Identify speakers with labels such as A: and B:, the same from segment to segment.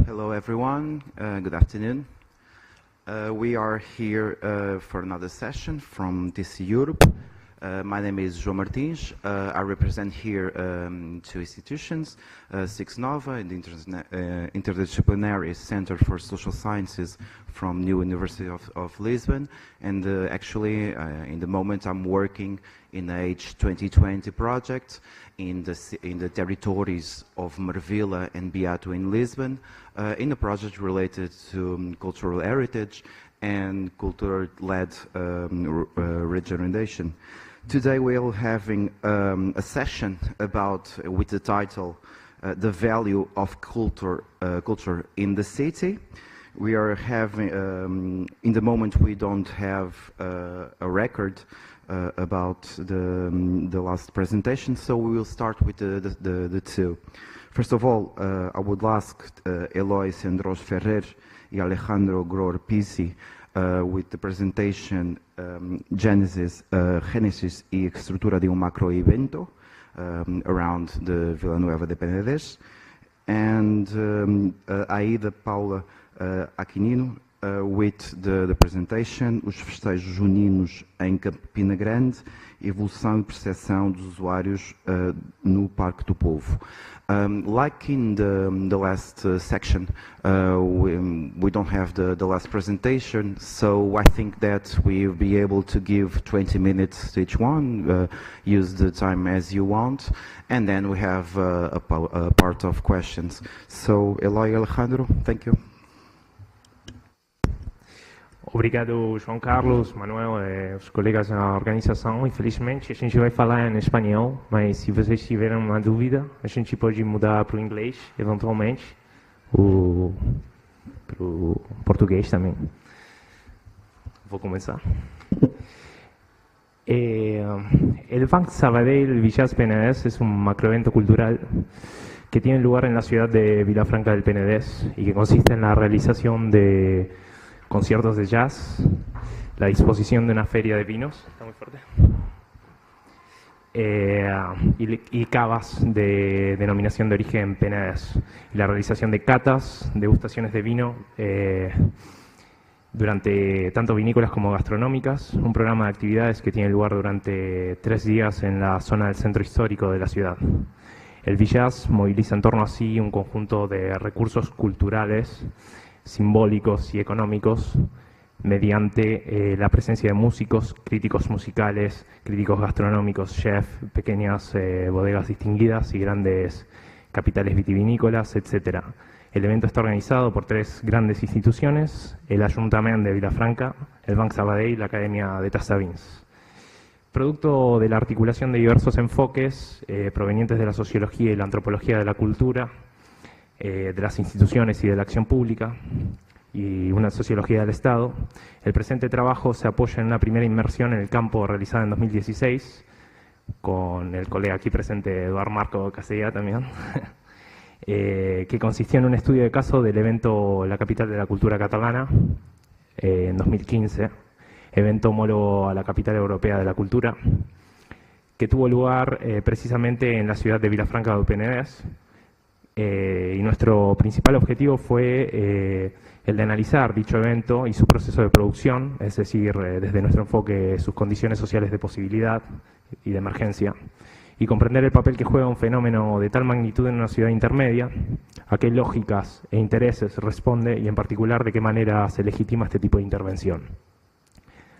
A: Hello everyone, good afternoon. We are here for another session from DC Europe. My name is João Martins. I represent here two institutions, Six Nova and the Interdisciplinary Center for Social Sciences from New University of Lisbon. And actually, in the moment, I'm working in the H2020 project in the territories of Marvila and Beato in Lisbon, in a project related to cultural heritage and culture-led regeneration. Today we're having a session with the title The Value of Culture in the City. We are having, in the moment we don't have a record about the last presentation, so we will start with the two. First of all, I would ask Eloy Sendros Ferrer and Alejandro Gror Pisi with the presentation Genesis y estructura de un macro evento around the Villanueva de Penedès, and Aida Paula Aquinino with the presentation Os Festejos Juninos em Campina Grande, Evolução e Percepção dos Usuários no Parque do Povo. Like in the last section, we don't have the last presentation, so I think that we'll be able to give 20 minutes to each one, use the time as you want, and then we have a part of questions. So, Eloy, Alejandro, thank you.
B: Obrigado, João Carlos, Manuel, os colegas da organização. Infelizmente, a gente vai falar em espanhol, mas se vocês tiverem uma dúvida, a gente pode mudar para o inglês, eventualmente, para o português também. Vou começar. El Banc Sabadell Villars Penedès es un macroevento cultural que tiene lugar en la ciudad de Vilafranca del Penedès y que consiste en la realización de conciertos de jazz, la disposición de una feria de vinos, está muy fuerte, y cavas de denominación de origen Penedès, y la realización de catas, degustaciones de vino, durante tanto vinícolas como gastronómicas, un programa de actividades que tiene lugar durante 3 días en la zona del centro histórico de la ciudad. El Villars moviliza en torno a sí un conjunto de recursos culturales, simbólicos y económicos mediante la presencia de músicos, críticos musicales, críticos gastronómicos, chefs, pequeñas bodegas distinguidas y grandes capitales vitivinícolas, etc. El evento está organizado por 3 grandes instituciones: el Ayuntamiento de Vilafranca, el Banc Sabadell y la Academia de Tassavins. Producto de la articulación de diversos enfoques provenientes de la sociología y la antropología de la cultura, de las instituciones y de la acción pública y una sociología del Estado, el presente trabajo se apoya en una primera inmersión en el campo realizada en 2016 con el colega aquí presente Eduard Marco Casella también, que consistió en un estudio de caso del evento La Capital de la Cultura Catalana en 2015, evento homólogo a la Capital Europea de la Cultura, que tuvo lugar precisamente en la ciudad de Vilafranca del Penedès. Y nuestro principal objetivo fue el de analizar dicho evento y su proceso de producción, es decir, desde nuestro enfoque, sus condiciones sociales de posibilidad y de emergencia, y comprender el papel que juega un fenómeno de tal magnitud en una ciudad intermedia, a qué lógicas e intereses responde y en particular de qué manera se legitima este tipo de intervención.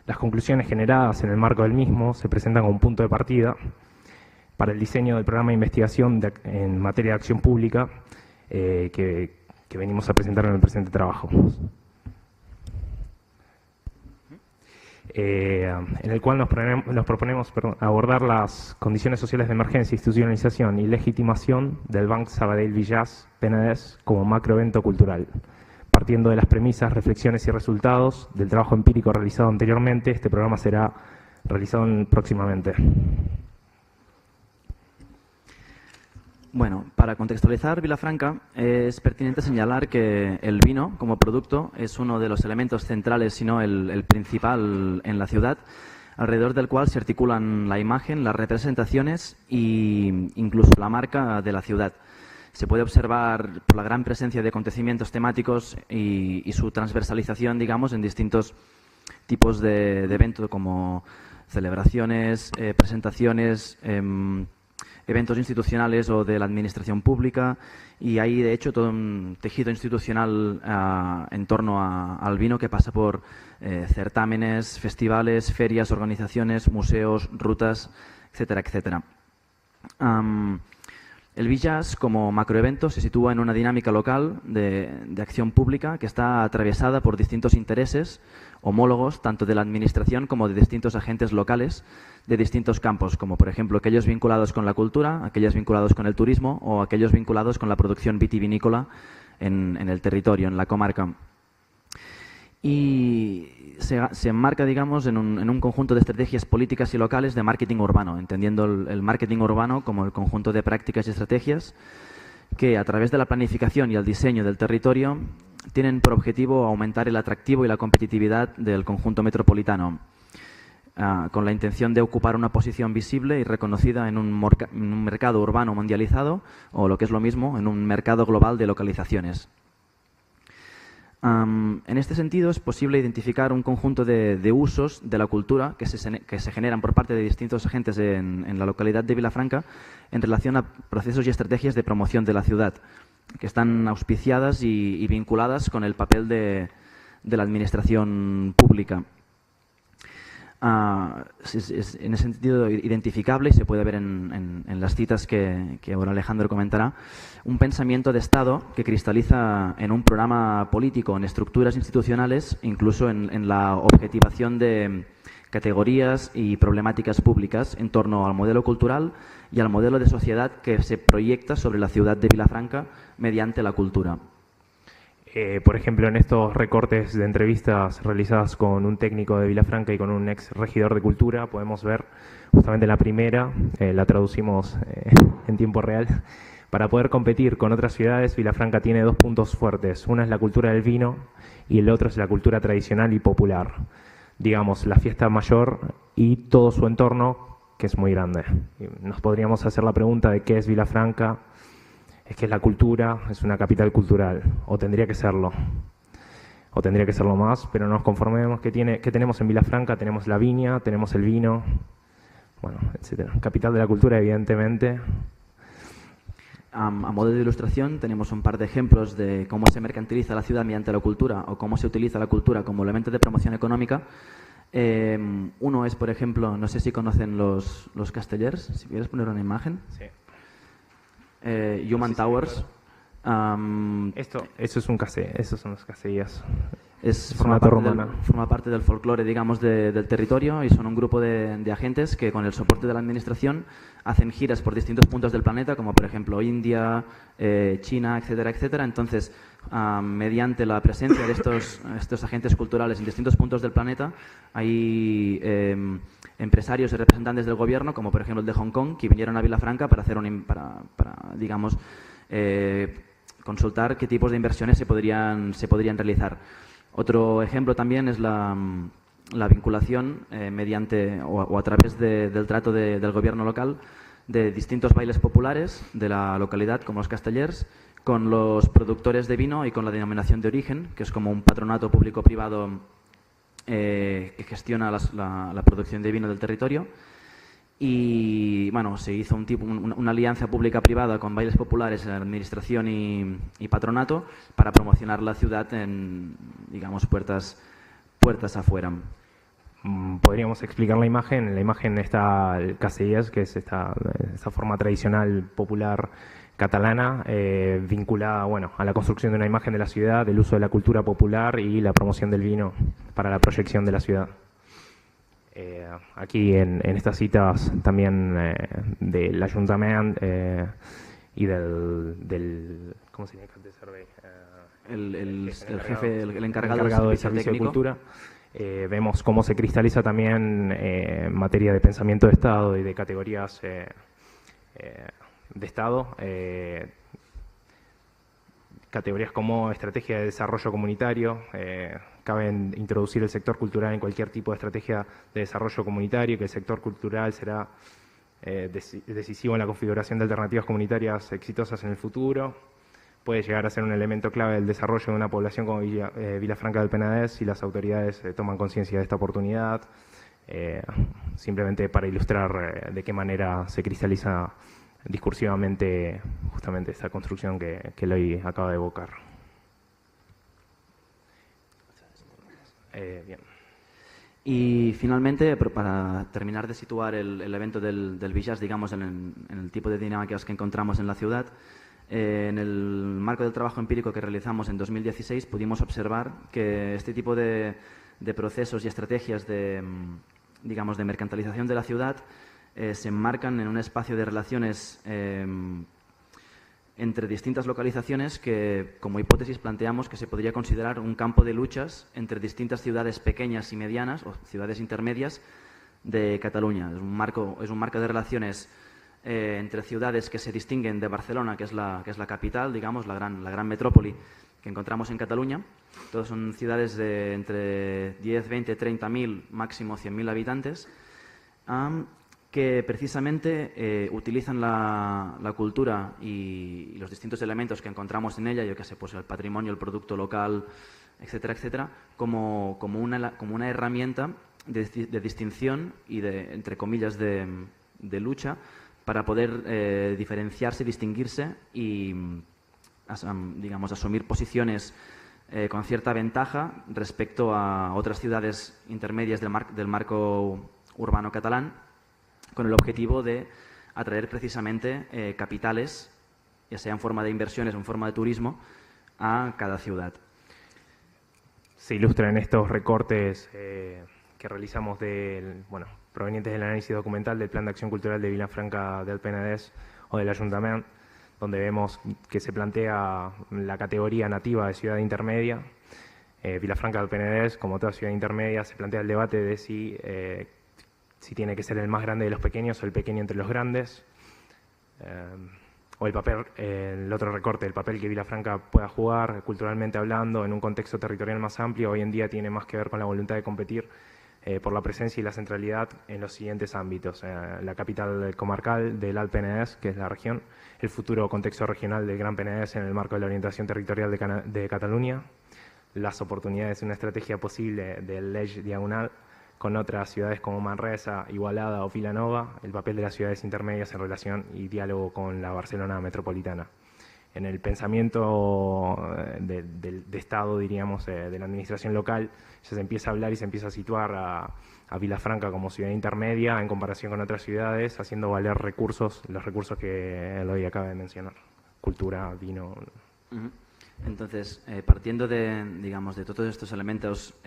B: Las conclusiones generadas en el marco del mismo se presentan como un punto de partida para el diseño del programa de investigación en materia de acción pública que venimos a presentar en el presente trabajo. En el cual nos proponemos abordar las condiciones sociales de emergencia, institucionalización y legitimación del Banc Sabadell Villars Penedès como macroevento cultural. Partiendo de las premisas, reflexiones y resultados del trabajo empírico realizado anteriormente, este programa será realizado próximamente.
C: Bueno, para contextualizar Vilafranca es pertinente señalar que el vino como producto es uno de los elementos centrales, si no el principal en la ciudad, alrededor del cual se articulan la imagen, las representaciones e incluso la marca de la ciudad. se puede observar por la gran presencia de acontecimientos temáticos y su transversalización, digamos, en distintos tipos de eventos como celebraciones, presentaciones, eventos institucionales o de la administración pública, y hay de hecho todo un tejido institucional en torno al vino que pasa por certámenes, festivales, ferias, organizaciones, museos, rutas, etcétera, etcétera. El Village, como macroevento, se sitúa en una dinámica local de acción pública que está atravesada por distintos intereses homólogos, tanto de la administración como de distintos agentes locales de distintos campos, como por ejemplo aquellos vinculados con la cultura, aquellos vinculados con el turismo o aquellos vinculados con la producción vitivinícola en el territorio, en la comarca. Y se enmarca, digamos, en un conjunto de estrategias políticas y locales de marketing urbano, entendiendo el marketing urbano como el conjunto de prácticas y estrategias que, a través de la planificación y el diseño del territorio, tienen por objetivo aumentar el atractivo y la competitividad del conjunto metropolitano, con la intención de ocupar una posición visible y reconocida en un mercado urbano mundializado, o lo que es lo mismo, en un mercado global de localizaciones. En este sentido, es posible identificar un conjunto de usos de la cultura que se generan por parte de distintos agentes en la localidad de Vilafranca en relación a procesos y estrategias de promoción de la ciudad, que están auspiciadas y vinculadas con el papel de la administración pública. Es en ese sentido identificable, y se puede ver en las citas que ahora Alejandro comentará, un pensamiento de Estado que cristaliza en un programa político, en estructuras institucionales, incluso en la objetivación de categorías y problemáticas públicas en torno al modelo cultural y al modelo de sociedad que se proyecta sobre la ciudad de Vilafranca mediante la cultura.
B: Por ejemplo, en estos recortes de entrevistas realizadas con un técnico de Vilafranca y con un ex regidor de Cultura, podemos ver justamente la primera, la traducimos en tiempo real. Para poder competir con otras ciudades, Vilafranca tiene dos puntos fuertes. Una es la cultura del vino y el otro es la cultura tradicional y popular. Digamos, la fiesta mayor y todo su entorno, que es muy grande. Nos podríamos hacer la pregunta de qué es Vilafranca. Es que es la cultura, es una capital cultural, o tendría que serlo más, pero no nos conformemos. ¿Qué tenemos en Vilafranca? Tenemos la viña, tenemos el vino, bueno, etcétera. Capital de la cultura, evidentemente.
C: A modo de ilustración, tenemos un par de ejemplos de cómo se mercantiliza la ciudad mediante la cultura o cómo se utiliza la cultura como elemento de promoción económica. Uno es, por ejemplo, no sé si conocen los Castellers, si quieres poner una imagen.
B: Sí.
C: Human Towers.
B: Eso es un esos son los casellas.
C: Forma parte del folclore, digamos, del territorio, y son un grupo de agentes que, con el soporte de la administración, hacen giras por distintos puntos del planeta, como por ejemplo India, China, etcétera, etcétera. Entonces, mediante la presencia de estos agentes culturales en distintos puntos del planeta, hay empresarios y representantes del gobierno, como por ejemplo el de Hong Kong, que vinieron a Vilafranca para hacer digamos, consultar qué tipos de inversiones se podrían realizar. Otro ejemplo también es la vinculación mediante o a través del trato del gobierno local de distintos bailes populares de la localidad, como los Castellers, con los productores de vino y con la denominación de origen, que es como un patronato público-privado que gestiona la producción de vino del territorio. Y bueno, se hizo una alianza pública-privada con bailes populares, administración y patronato para promocionar la ciudad en, digamos, puertas afuera.
B: Podríamos explicar la imagen. En la imagen está el Casellas, que es esta forma tradicional popular catalana, vinculada, bueno, a la construcción de una imagen de la ciudad, el uso de la cultura popular y la promoción del vino para la proyección de la ciudad. Aquí en estas citas también del Ayuntamiento y del ¿cómo se llama?
C: El encargado
B: del servicio de cultura. Vemos cómo se cristaliza también en materia de pensamiento de Estado y de categorías de Estado, categorías como estrategia de desarrollo comunitario. Cabe introducir el sector cultural en cualquier tipo de estrategia de desarrollo comunitario, que el sector cultural será decisivo en la configuración de alternativas comunitarias exitosas en el futuro. Puede llegar a ser un elemento clave del desarrollo de una población como Vilafranca del Penedès si las autoridades toman conciencia de esta oportunidad. Simplemente para ilustrar de qué manera se cristaliza discursivamente justamente esta construcción que Eloy acaba de evocar. Bien.
C: Y finalmente, para terminar de situar el evento del Village, digamos, en el tipo de dinámicas que encontramos en la ciudad, en el marco del trabajo empírico que realizamos en 2016 pudimos observar que este tipo de procesos y estrategias de mercantilización de la ciudad se enmarcan en un espacio de relaciones entre distintas localizaciones que, como hipótesis, planteamos que se podría considerar un campo de luchas entre distintas ciudades pequeñas y medianas o ciudades intermedias de Cataluña. Es un marco de relaciones entre ciudades que se distinguen de Barcelona, que es la capital, digamos, la gran metrópoli que encontramos en Cataluña. Todas son ciudades de entre 10, 20, 30.000, máximo 100.000 habitantes, que precisamente utilizan la cultura y los distintos elementos que encontramos en ella, yo qué sé, pues el patrimonio, el producto local, etcétera, etcétera, como una herramienta de distinción y entre comillas, de lucha para poder diferenciarse, distinguirse y, digamos, asumir posiciones con cierta ventaja respecto a otras ciudades intermedias del marco urbano catalán, con el objetivo de atraer precisamente capitales, ya sea en forma de inversiones o en forma de turismo, a cada ciudad.
B: Se ilustran estos recortes que realizamos provenientes del análisis documental del Plan de Acción Cultural de Vilafranca del Penedès o del Ayuntamiento, donde vemos que se plantea la categoría nativa de ciudad intermedia. Vilafranca del Penedès, como toda ciudad intermedia, se plantea el debate de si tiene que ser el más grande de los pequeños o el pequeño entre los grandes, o el otro recorte, el papel que Vilafranca pueda jugar culturalmente hablando en un contexto territorial más amplio. Hoy en día tiene más que ver con la voluntad de competir por la presencia y la centralidad en los siguientes ámbitos: la capital comarcal del Alt Penedès, que es la región, el futuro contexto regional del Gran Penedès en el marco de la orientación territorial de Cataluña, las oportunidades de una estrategia posible del Leix Diagonal con otras ciudades como Manresa, Igualada o Vilanova, el papel de las ciudades intermedias en relación y diálogo con la Barcelona metropolitana. En el pensamiento de Estado, diríamos, de la administración local, ya se empieza a hablar y se empieza a situar a Vilafranca como ciudad intermedia en comparación con otras ciudades, haciendo valer los recursos que Eloy acaba de mencionar: cultura, vino.
C: Entonces, partiendo de todos estos elementos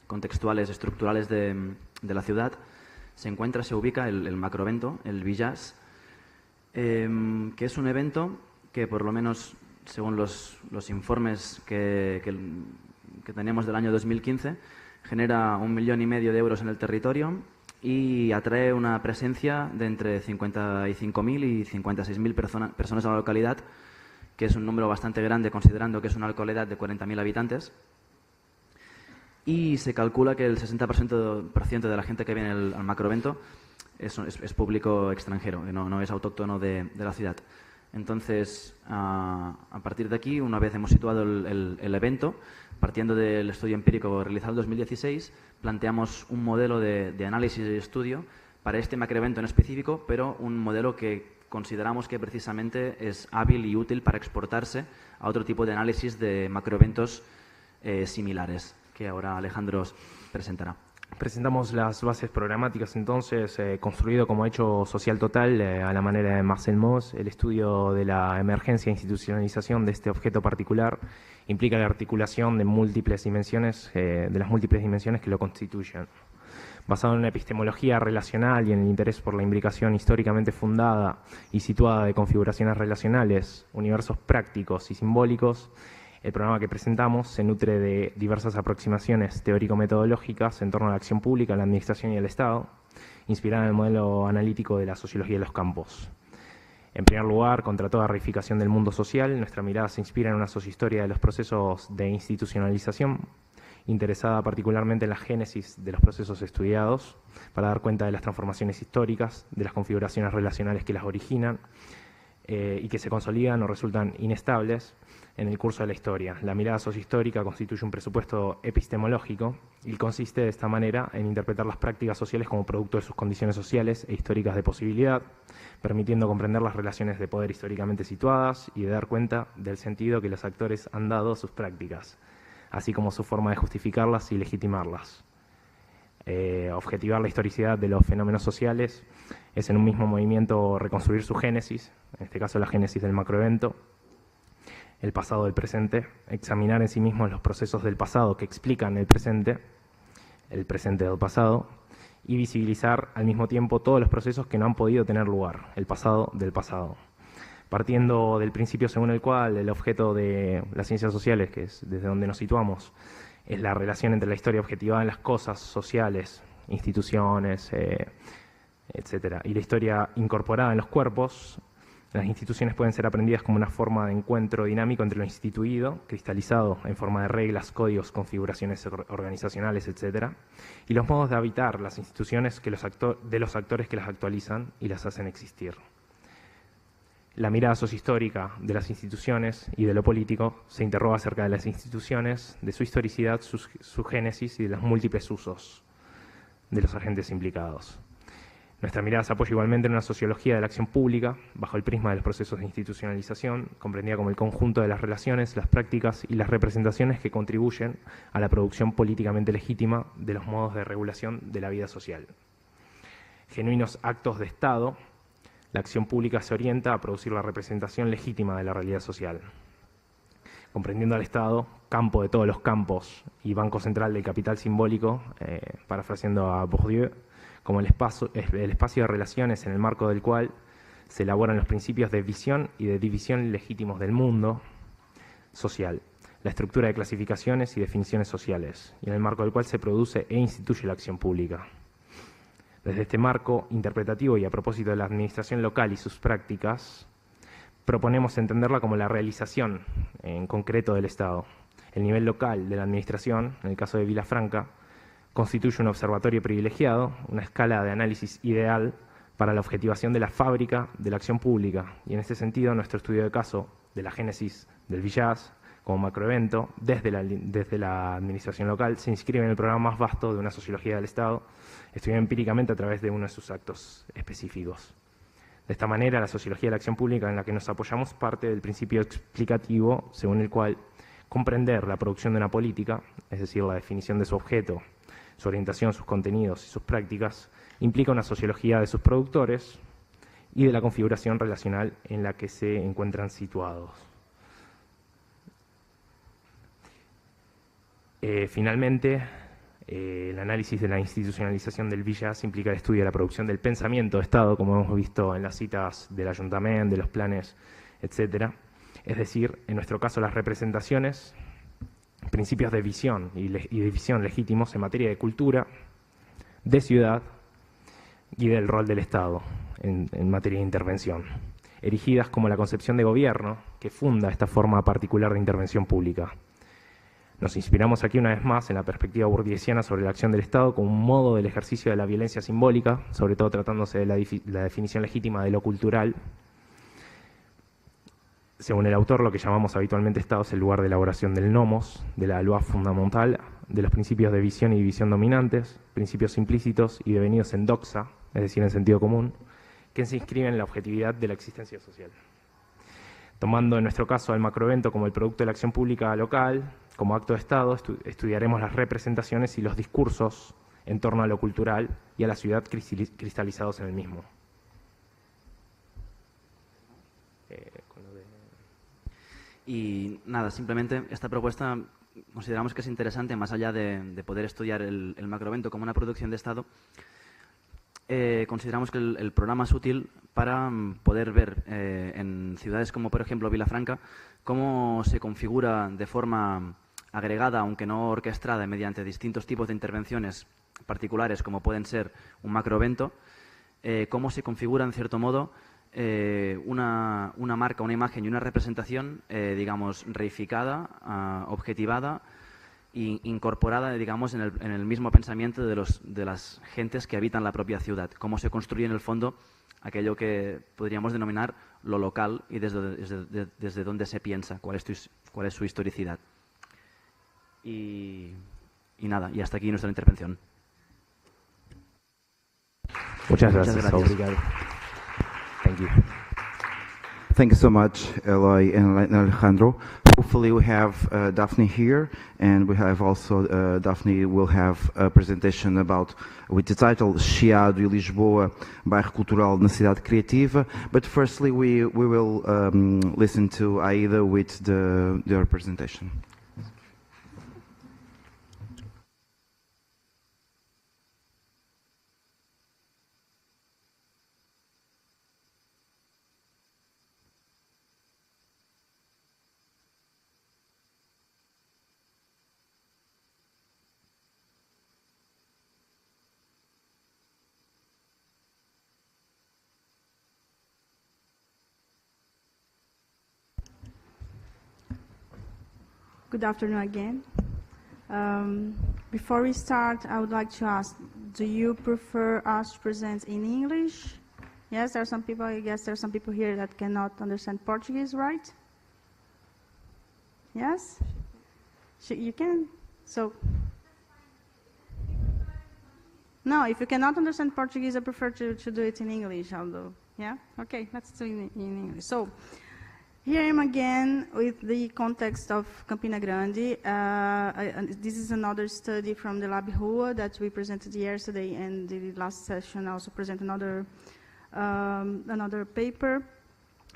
C: contextuales, estructurales de la ciudad, se ubica el macroevento, el Village, que es un evento que, por lo menos según los informes que teníamos del año 2015, genera 1,5 millones de euros en el territorio y atrae una presencia de entre 55.000 y 56.000 personas a la localidad, que es un número bastante grande considerando que es una localidad de 40.000 habitantes. Y se calcula que el 60% de la gente que viene al macroevento es público extranjero, que no es autóctono de la ciudad. Entonces, a partir de aquí, una vez hemos situado el evento, partiendo del estudio empírico realizado en 2016, planteamos un modelo de análisis y estudio para este macroevento en específico, pero un modelo que consideramos que precisamente es hábil y útil para exportarse a otro tipo de análisis de macroeventos similares, que ahora Alejandro presentará.
B: Presentamos las bases programáticas, entonces, construido como hecho social total a la manera de Marcel Mauss. El estudio de la emergencia e institucionalización de este objeto particular implica la articulación de múltiples dimensiones, de las múltiples dimensiones que lo constituyen. Basado en una epistemología relacional y en el interés por la imbricación históricamente fundada y situada de configuraciones relacionales, universos prácticos y simbólicos, el programa que presentamos se nutre de diversas aproximaciones teórico-metodológicas en torno a la acción pública, la administración y el Estado, inspirada en el modelo analítico de la sociología de los campos. En primer lugar, contra toda reificación del mundo social, nuestra mirada se inspira en una sociohistoria de los procesos de institucionalización interesada particularmente en la génesis de los procesos estudiados, para dar cuenta de las transformaciones históricas, de las configuraciones relacionales que las originan y que se consolidan o resultan inestables en el curso de la historia. La mirada sociohistórica constituye un presupuesto epistemológico y consiste de esta manera en interpretar las prácticas sociales como producto de sus condiciones sociales e históricas de posibilidad, permitiendo comprender las relaciones de poder históricamente situadas y de dar cuenta del sentido que los actores han dado a sus prácticas, así como su forma de justificarlas y legitimarlas. Objetivar la historicidad de los fenómenos sociales es en un mismo movimiento reconstruir su génesis, en este caso la génesis del macroevento, el pasado del presente, examinar en sí mismos los procesos del pasado que explican el presente del pasado, y visibilizar al mismo tiempo todos los procesos que no han podido tener lugar, el pasado del pasado. Partiendo del principio según el cual el objeto de las ciencias sociales, que es desde donde nos situamos, es la relación entre la historia objetivada en las cosas sociales, instituciones, etcétera, y la historia incorporada en los cuerpos, las instituciones pueden ser aprendidas como una forma de encuentro dinámico entre lo instituido, cristalizado en forma de reglas, códigos, configuraciones organizacionales, etcétera, y los modos de habitar las instituciones de los actores que las actualizan y las hacen existir. La mirada sociohistórica de las instituciones y de lo político se interroga acerca de las instituciones, de su historicidad, su génesis y de los múltiples usos de los agentes implicados. Nuestra mirada se apoya igualmente en una sociología de la acción pública, bajo el prisma de los procesos de institucionalización, comprendida como el conjunto de las relaciones, las prácticas y las representaciones que contribuyen a la producción políticamente legítima de los modos de regulación de la vida social. Genuinos actos de Estado, la acción pública se orienta a producir la representación legítima de la realidad social. Comprendiendo al Estado, campo de todos los campos y banco central del capital simbólico, parafraseando a Bourdieu, como el espacio de relaciones en el marco del cual se elaboran los principios de visión y de división legítimos del mundo social, la estructura de clasificaciones y definiciones sociales, y en el marco del cual se produce e instituye la acción pública. Desde este marco interpretativo y a propósito de la administración local y sus prácticas, proponemos entenderla como la realización en concreto del Estado. El nivel local de la administración, en el caso de Vilafranca, constituye un observatorio privilegiado, una escala de análisis ideal para la objetivación de la fábrica de la acción pública. Y en este sentido, nuestro estudio de caso de la génesis del Village como macroevento desde la administración local se inscribe en el programa más vasto de una sociología del Estado, estudiada empíricamente a través de uno de sus actos específicos. De esta manera, la sociología de la acción pública en la que nos apoyamos parte del principio explicativo según el cual comprender la producción de una política, es decir, la definición de su objeto, su orientación, sus contenidos y sus prácticas, implica una sociología de sus productores y de la configuración relacional en la que se encuentran situados. Finalmente, el análisis de la institucionalización del Village implica el estudio de la producción del pensamiento de Estado, como hemos visto en las citas del Ayuntamiento, de los planes, etcétera. Es decir, en nuestro caso, las representaciones, principios de visión y de visión legítimos en materia de cultura, de ciudad y del rol del Estado en materia de intervención, erigidas como la concepción de gobierno que funda esta forma particular de intervención pública. Nos inspiramos aquí una vez más en la perspectiva burdiesiana sobre la acción del Estado como un modo del ejercicio de la violencia simbólica, sobre todo tratándose de la definición legítima de lo cultural. Según el autor, lo que llamamos habitualmente Estado es el lugar de elaboración del nomos, de la loi fundamental, de los principios de visión y división dominantes, principios implícitos y devenidos en doxa, es decir, en sentido común, que se inscriben en la objetividad de la existencia social. Tomando en nuestro caso al macroevento como el producto de la acción pública local, como acto de Estado, estudiaremos las representaciones y los discursos en torno a lo cultural y a la ciudad cristalizados en el mismo.
C: Y nada, simplemente esta propuesta consideramos que es interesante, más allá de poder estudiar el macroevento como una producción de Estado. Consideramos que el programa es útil para poder ver en ciudades como, por ejemplo, Vilafranca, cómo se configura de forma agregada, aunque no orquestada, mediante distintos tipos de intervenciones particulares, como pueden ser un macroevento, cómo se configura, en cierto modo, una marca, una imagen y una representación, digamos, reificada, objetivada, incorporada, digamos, en el mismo pensamiento de las gentes que habitan la propia ciudad. Cómo se construye, en el fondo, aquello que podríamos denominar lo local y desde dónde se piensa, cuál es su historicidad. Y nada, y hasta aquí nuestra intervención.
B: Muchas gracias. Obrigado. Thank you.
A: Thank you so much, Eloy and Alejandro. Hopefully we have Daphne here, and we have also, Daphne will have a presentation with the title Chiado e Lisboa, Bairro Cultural na Cidade Criativa. But firstly, we will listen to Aida with their presentation.
D: Good afternoon again. Before we start, I would like to ask, do you prefer us to present in English? Yes, there are some people, I guess there are some people here that cannot understand Portuguese, right? Yes? You can? So, no, if you cannot understand Portuguese, I prefer to do it in English, although, yeah? Okay, let's do it in English. So, here I am again with the context of Campina Grande. This is another study from the Lab Rua that we presented yesterday, and the last session also presented another paper.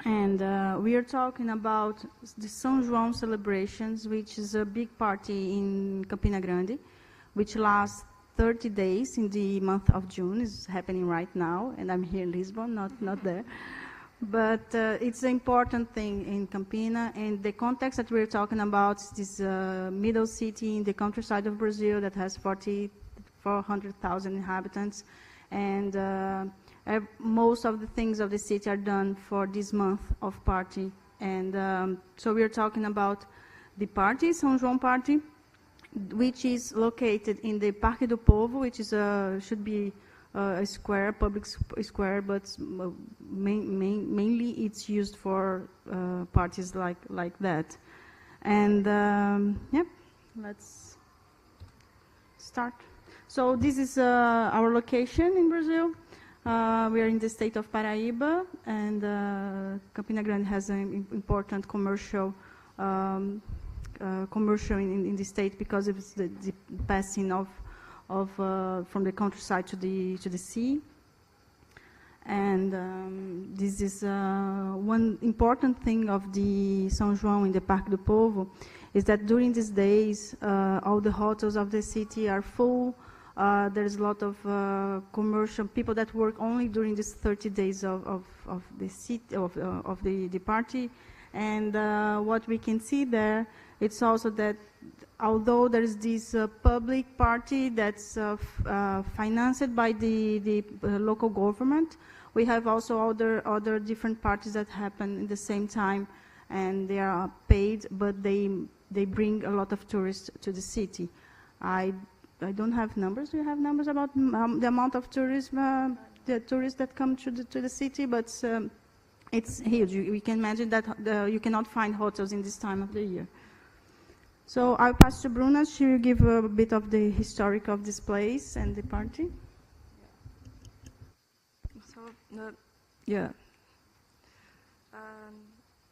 D: And we are talking about the São João celebrations, which is a big party in Campina Grande, which lasts 30 days in the month of June. It's happening right now, and I'm here in Lisbon, not there. But it's an important thing in Campina, and the context that we're talking about is this middle city in the countryside of Brazil that has 400,000 inhabitants, and most of the things of the city are done for this month of party. And so we're talking about the party, São João party, which is located in the Parque do Povo, which is should be a square, public square, but mainly it's used for parties like that. And yeah, let's start. So this is our location in Brazil. We are in the state of Paraíba, and Campina Grande has an important commercial in the state because of the passing of from the countryside to the sea. And this is one important thing of the São João in the Parque do Povo, is that during these days all the hotels of the city are full. There's a lot of commercial people that work only during these 30 days of the city of the party. And what we can see there, it's also that although there is this public party that's financed by the local government, we have also other different parties that happen at the same time, and they are paid, but they bring a lot of tourists to the city. I don't have numbers. Do you have numbers about the amount of tourism, the tourists that come to the city? But it's huge. We can imagine that you cannot find hotels in this time of the year. So I'll pass to Bruna. She will give a bit of the historic of this place and the party.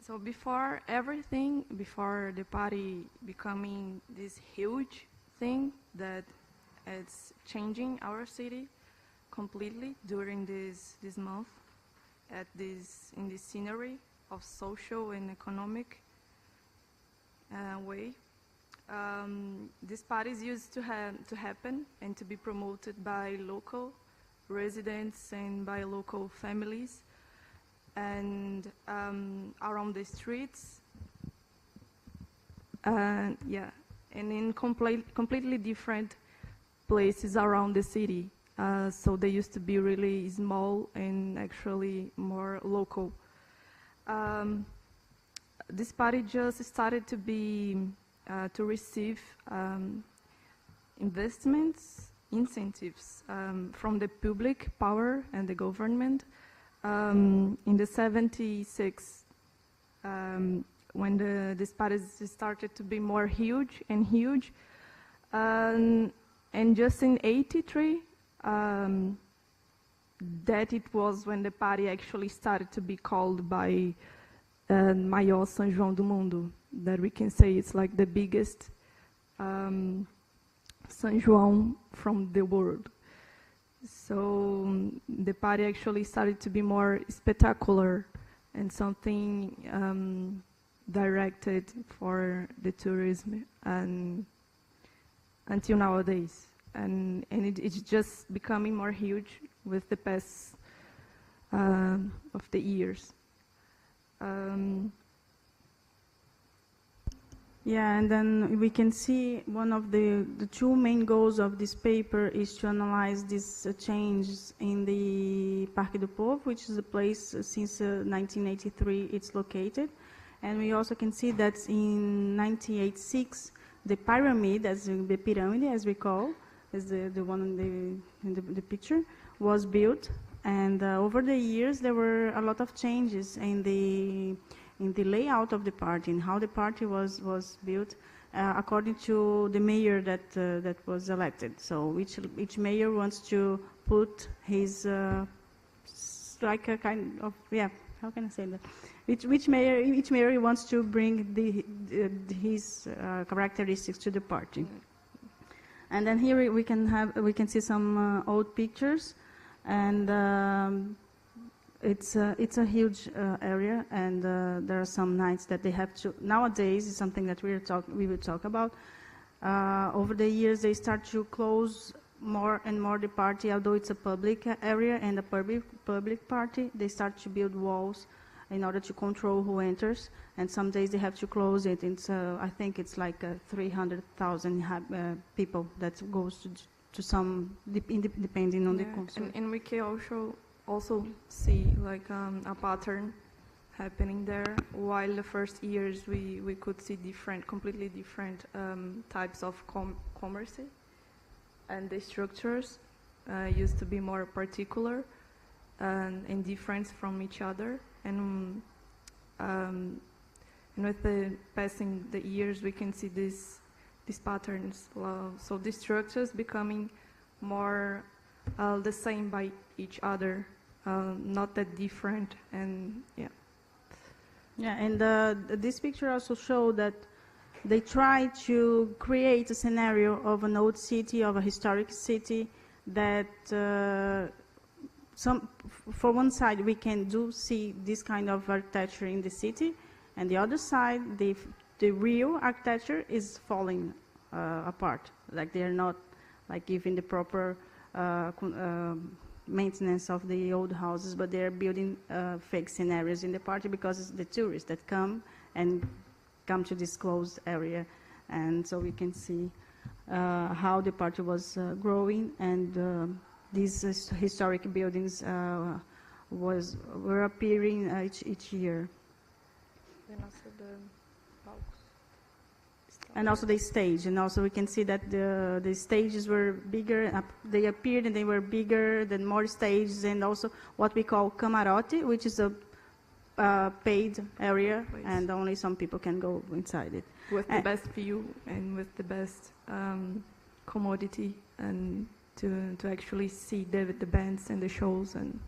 E: So before everything, before the party becoming this huge thing that it's changing our city completely during this month, in this scenery of social and economic way. These parties used to happen and to be promoted by local residents and by local families, and around the streets, and in completely different places around the city. So they used to be really small and actually more local. This party just started to be to receive investments, incentives from the public power and the government. In the 76, when these parties started to be more huge, and just in 83, that it was when the party actually started to be called by Maior São João do Mundo, that we can say it's like the biggest São João from the world. So the party actually started to be more spectacular and something directed for the tourism, and until nowadays. And it's just becoming more huge with the pass of the years.
D: Yeah, and then we can see one of the two main goals of this paper is to analyze these changes in the Parque do Povo, which is a place since 1983 it's located. And we also can see that in 1986, the pyramid, as the pyramid as we call, is the one in the picture, was built. And over the years, there were a lot of changes in the layout of the party and how the party was built according to the mayor that was elected. So each mayor wants to put his like a kind of, yeah, how can I say that? Each mayor wants to bring his characteristics to the party. And then here we can see some old pictures, and it's a huge area, and there are some nights that they have to. Nowadays, it's something that we will talk about. Over the years, they start to close more and more the party, although it's a public area and a public party. They start to build walls in order to control who enters, and some days they have to close it. It's I think it's like 300,000 people that goes to some depending on the concert.
E: And we can also see like a pattern happening there. While the first years we could see completely different types of commerce, and the structures used to be more particular and different from each other. And with the passing the years, we can see these patterns. So the structures becoming more the same by each other, not that different. And yeah.
D: Yeah, and this picture also showed that they try to create a scenario of an old city, of a historic city that. For one side, we can see this kind of architecture in the city, and the other side, the real architecture is falling apart. Like they are not like giving the proper maintenance of the old houses, but they are building fake scenarios in the party because it's the tourists that come to this closed area, and so we can see how the party was growing, and these historic buildings were appearing each year. And also the stage, and also we can see that the stages were bigger. They appeared and they were bigger, then more stages, and also what we call camarote, which is a paid area, and only some people can go inside it.
E: With the best view and with the best commodity, and to actually see the bands and the shows. And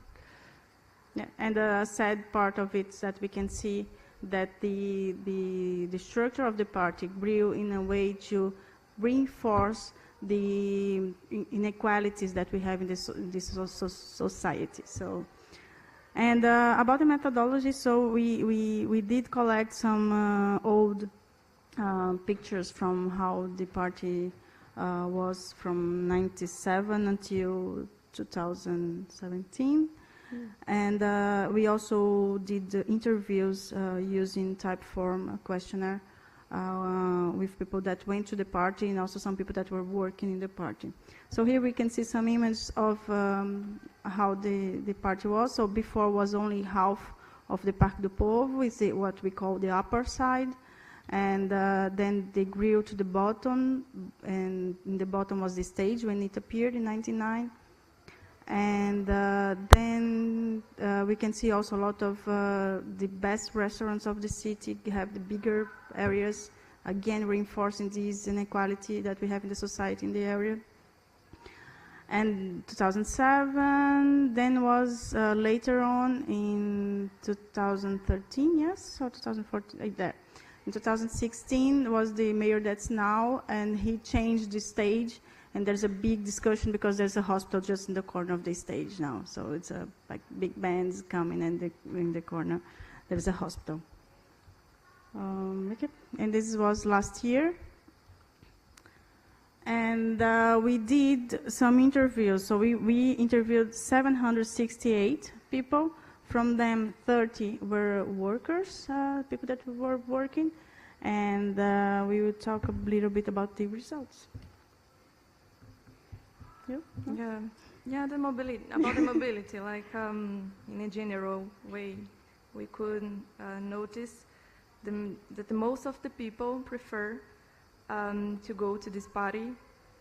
D: the sad part of it is that we can see that the structure of the party grew in a way to reinforce the inequalities that we have in this society. So, and about the methodology, so we did collect some old pictures from how the party was from 97 until 2017. And we also did interviews using Typeform questionnaire with people that went to the party and also some people that were working in the party. So here we can see some images of how the party was. So before was only half of the Parque do Povo, is what we call the upper side. And then they grew to the bottom, and in the bottom was the stage when it appeared in 1999. And then we can see also a lot of the best restaurants of the city have the bigger areas, again reinforcing this inequality that we have in the society in the area. And 2007, then was later on in 2013, yes, or 2014, like that. In 2016 was the mayor that's now, and he changed the stage. And there's a big discussion because there's a hospital just in the corner of the stage now. So it's like big bands coming, and in the corner there's a hospital. Okay. And this was last year. And we did some interviews. So we interviewed 768 people. From them, 30 were workers, people that were working. And we will talk a little bit about the results.
E: Yeah, the mobility, about the mobility, like in a general way, we could notice that most of the people prefer to go to this party,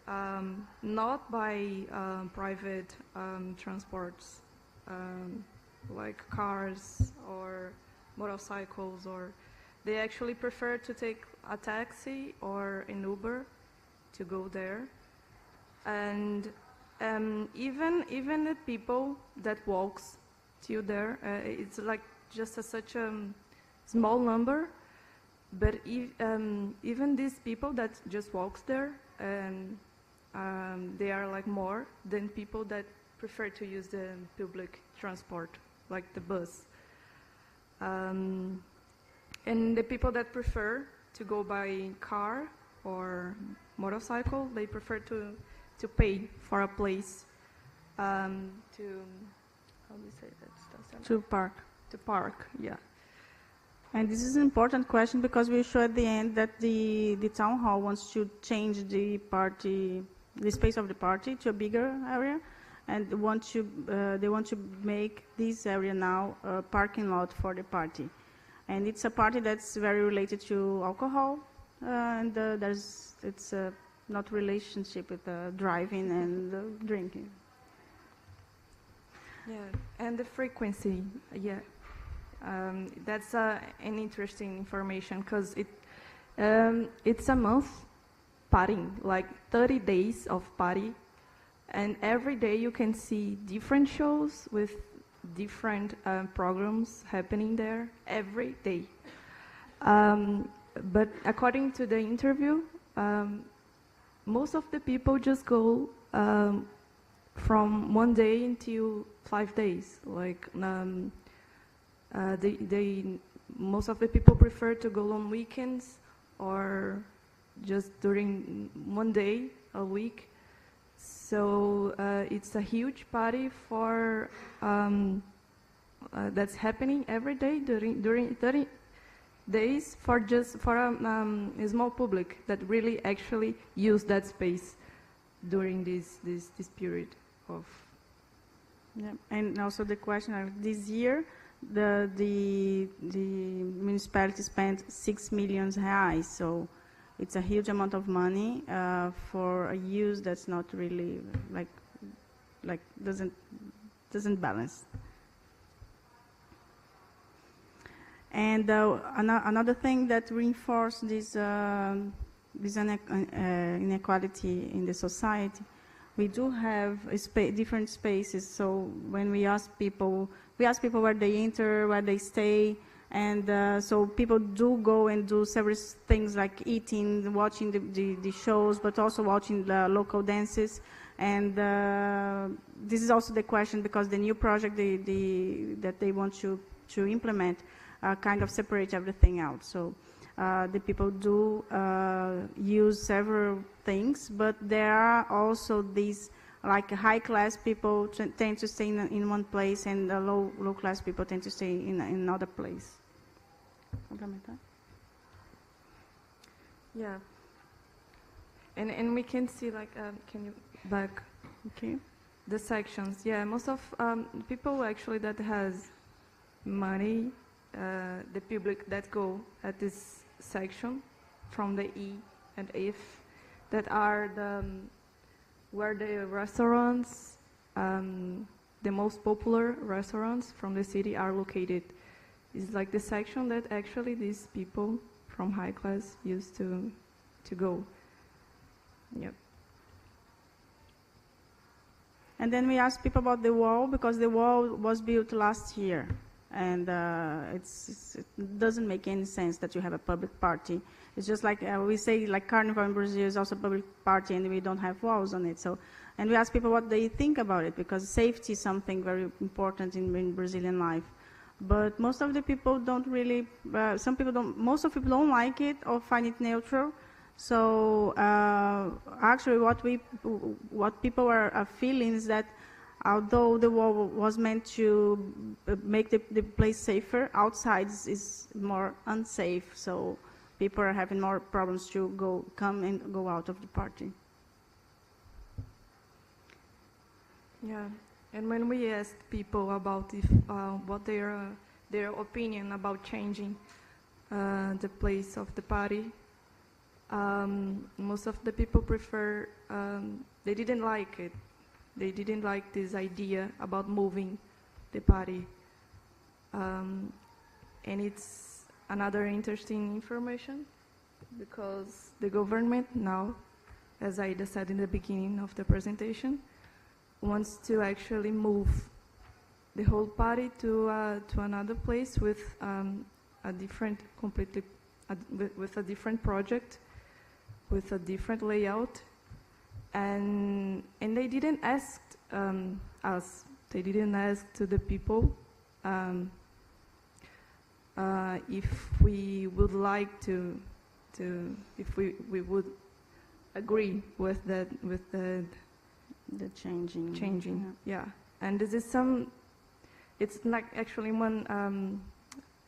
E: not by private transports, like cars or motorcycles, or they actually prefer to take a taxi or an Uber to go there. And even the people that walks to there, it's like just such a small number. But even these people that just walks there, they are like more than people that prefer to use the public transport, like the bus. And the people that prefer to go by car or motorcycle, they prefer to pay for a place to, how do you say that?
D: To park.
E: To park, yeah.
D: And this is an important question because we show at the end that the town hall wants to change the space of the party to a bigger area, and they want to make this area now a parking lot for the party. And it's a party that's very related to alcohol, and it's not relationship with driving and drinking.
E: Yeah, and the frequency, yeah. That's an interesting information because it's a month partying, like 30 days of party, and every day you can see different shows with different programs happening there every day. But according to the interview, most of the people just go from 1 day until 5 days. Like most of the people prefer to go on weekends or just during 1 day a week. So it's a huge party for that's happening every day during 30 days for a small public that really actually use that space during this period of.
D: Yeah, and also the question of this year, the municipality spent 6 million reais, so it's a huge amount of money for a use that's not really like doesn't balance. And another thing that reinforces this inequality in the society, we do have different spaces. So when we ask people where they enter, where they stay, and so people do go and do several things like eating, watching the shows, but also watching the local dances. And this is also the question, because the new project that they want to implement kind of separate everything out. So the people do use several things, but there are also these, like high-class people tend to stay in one place, and low-class people tend to stay in another place.
E: Yeah. And we can see, like, can you back?
D: Okay.
E: The sections. Yeah, most of people actually that has money, the public that go at this section from the E and F that are where the restaurants, the most popular restaurants from the city are located. It's like the section that actually these people from high class used to go. Yep.
D: And then we asked people about the wall, because the wall was built last year. And it doesn't make any sense that you have a public party. It's just like we say, like Carnival in Brazil is also a public party, and we don't have walls on it. So, and we ask people what they think about it, because safety is something very important in Brazilian life. But most of the people don't really. Some people don't. Most of people don't like it or find it neutral. So actually, what people are feeling is that, although the wall was meant to make the place safer, outside is more unsafe. So people are having more problems to come and go out of the party.
E: Yeah, and when we asked people about what their opinion about changing the place of the party, most of the people prefer. They didn't like it. They didn't like this idea about moving the party. And it's another interesting information, because the government now, as I said in the beginning of the presentation, wants to actually move the whole party to another place with a different project, with a different layout. And they didn't ask us. They didn't ask to the people if we would like to if we would agree with the changing. Yeah. And this is it's like actually an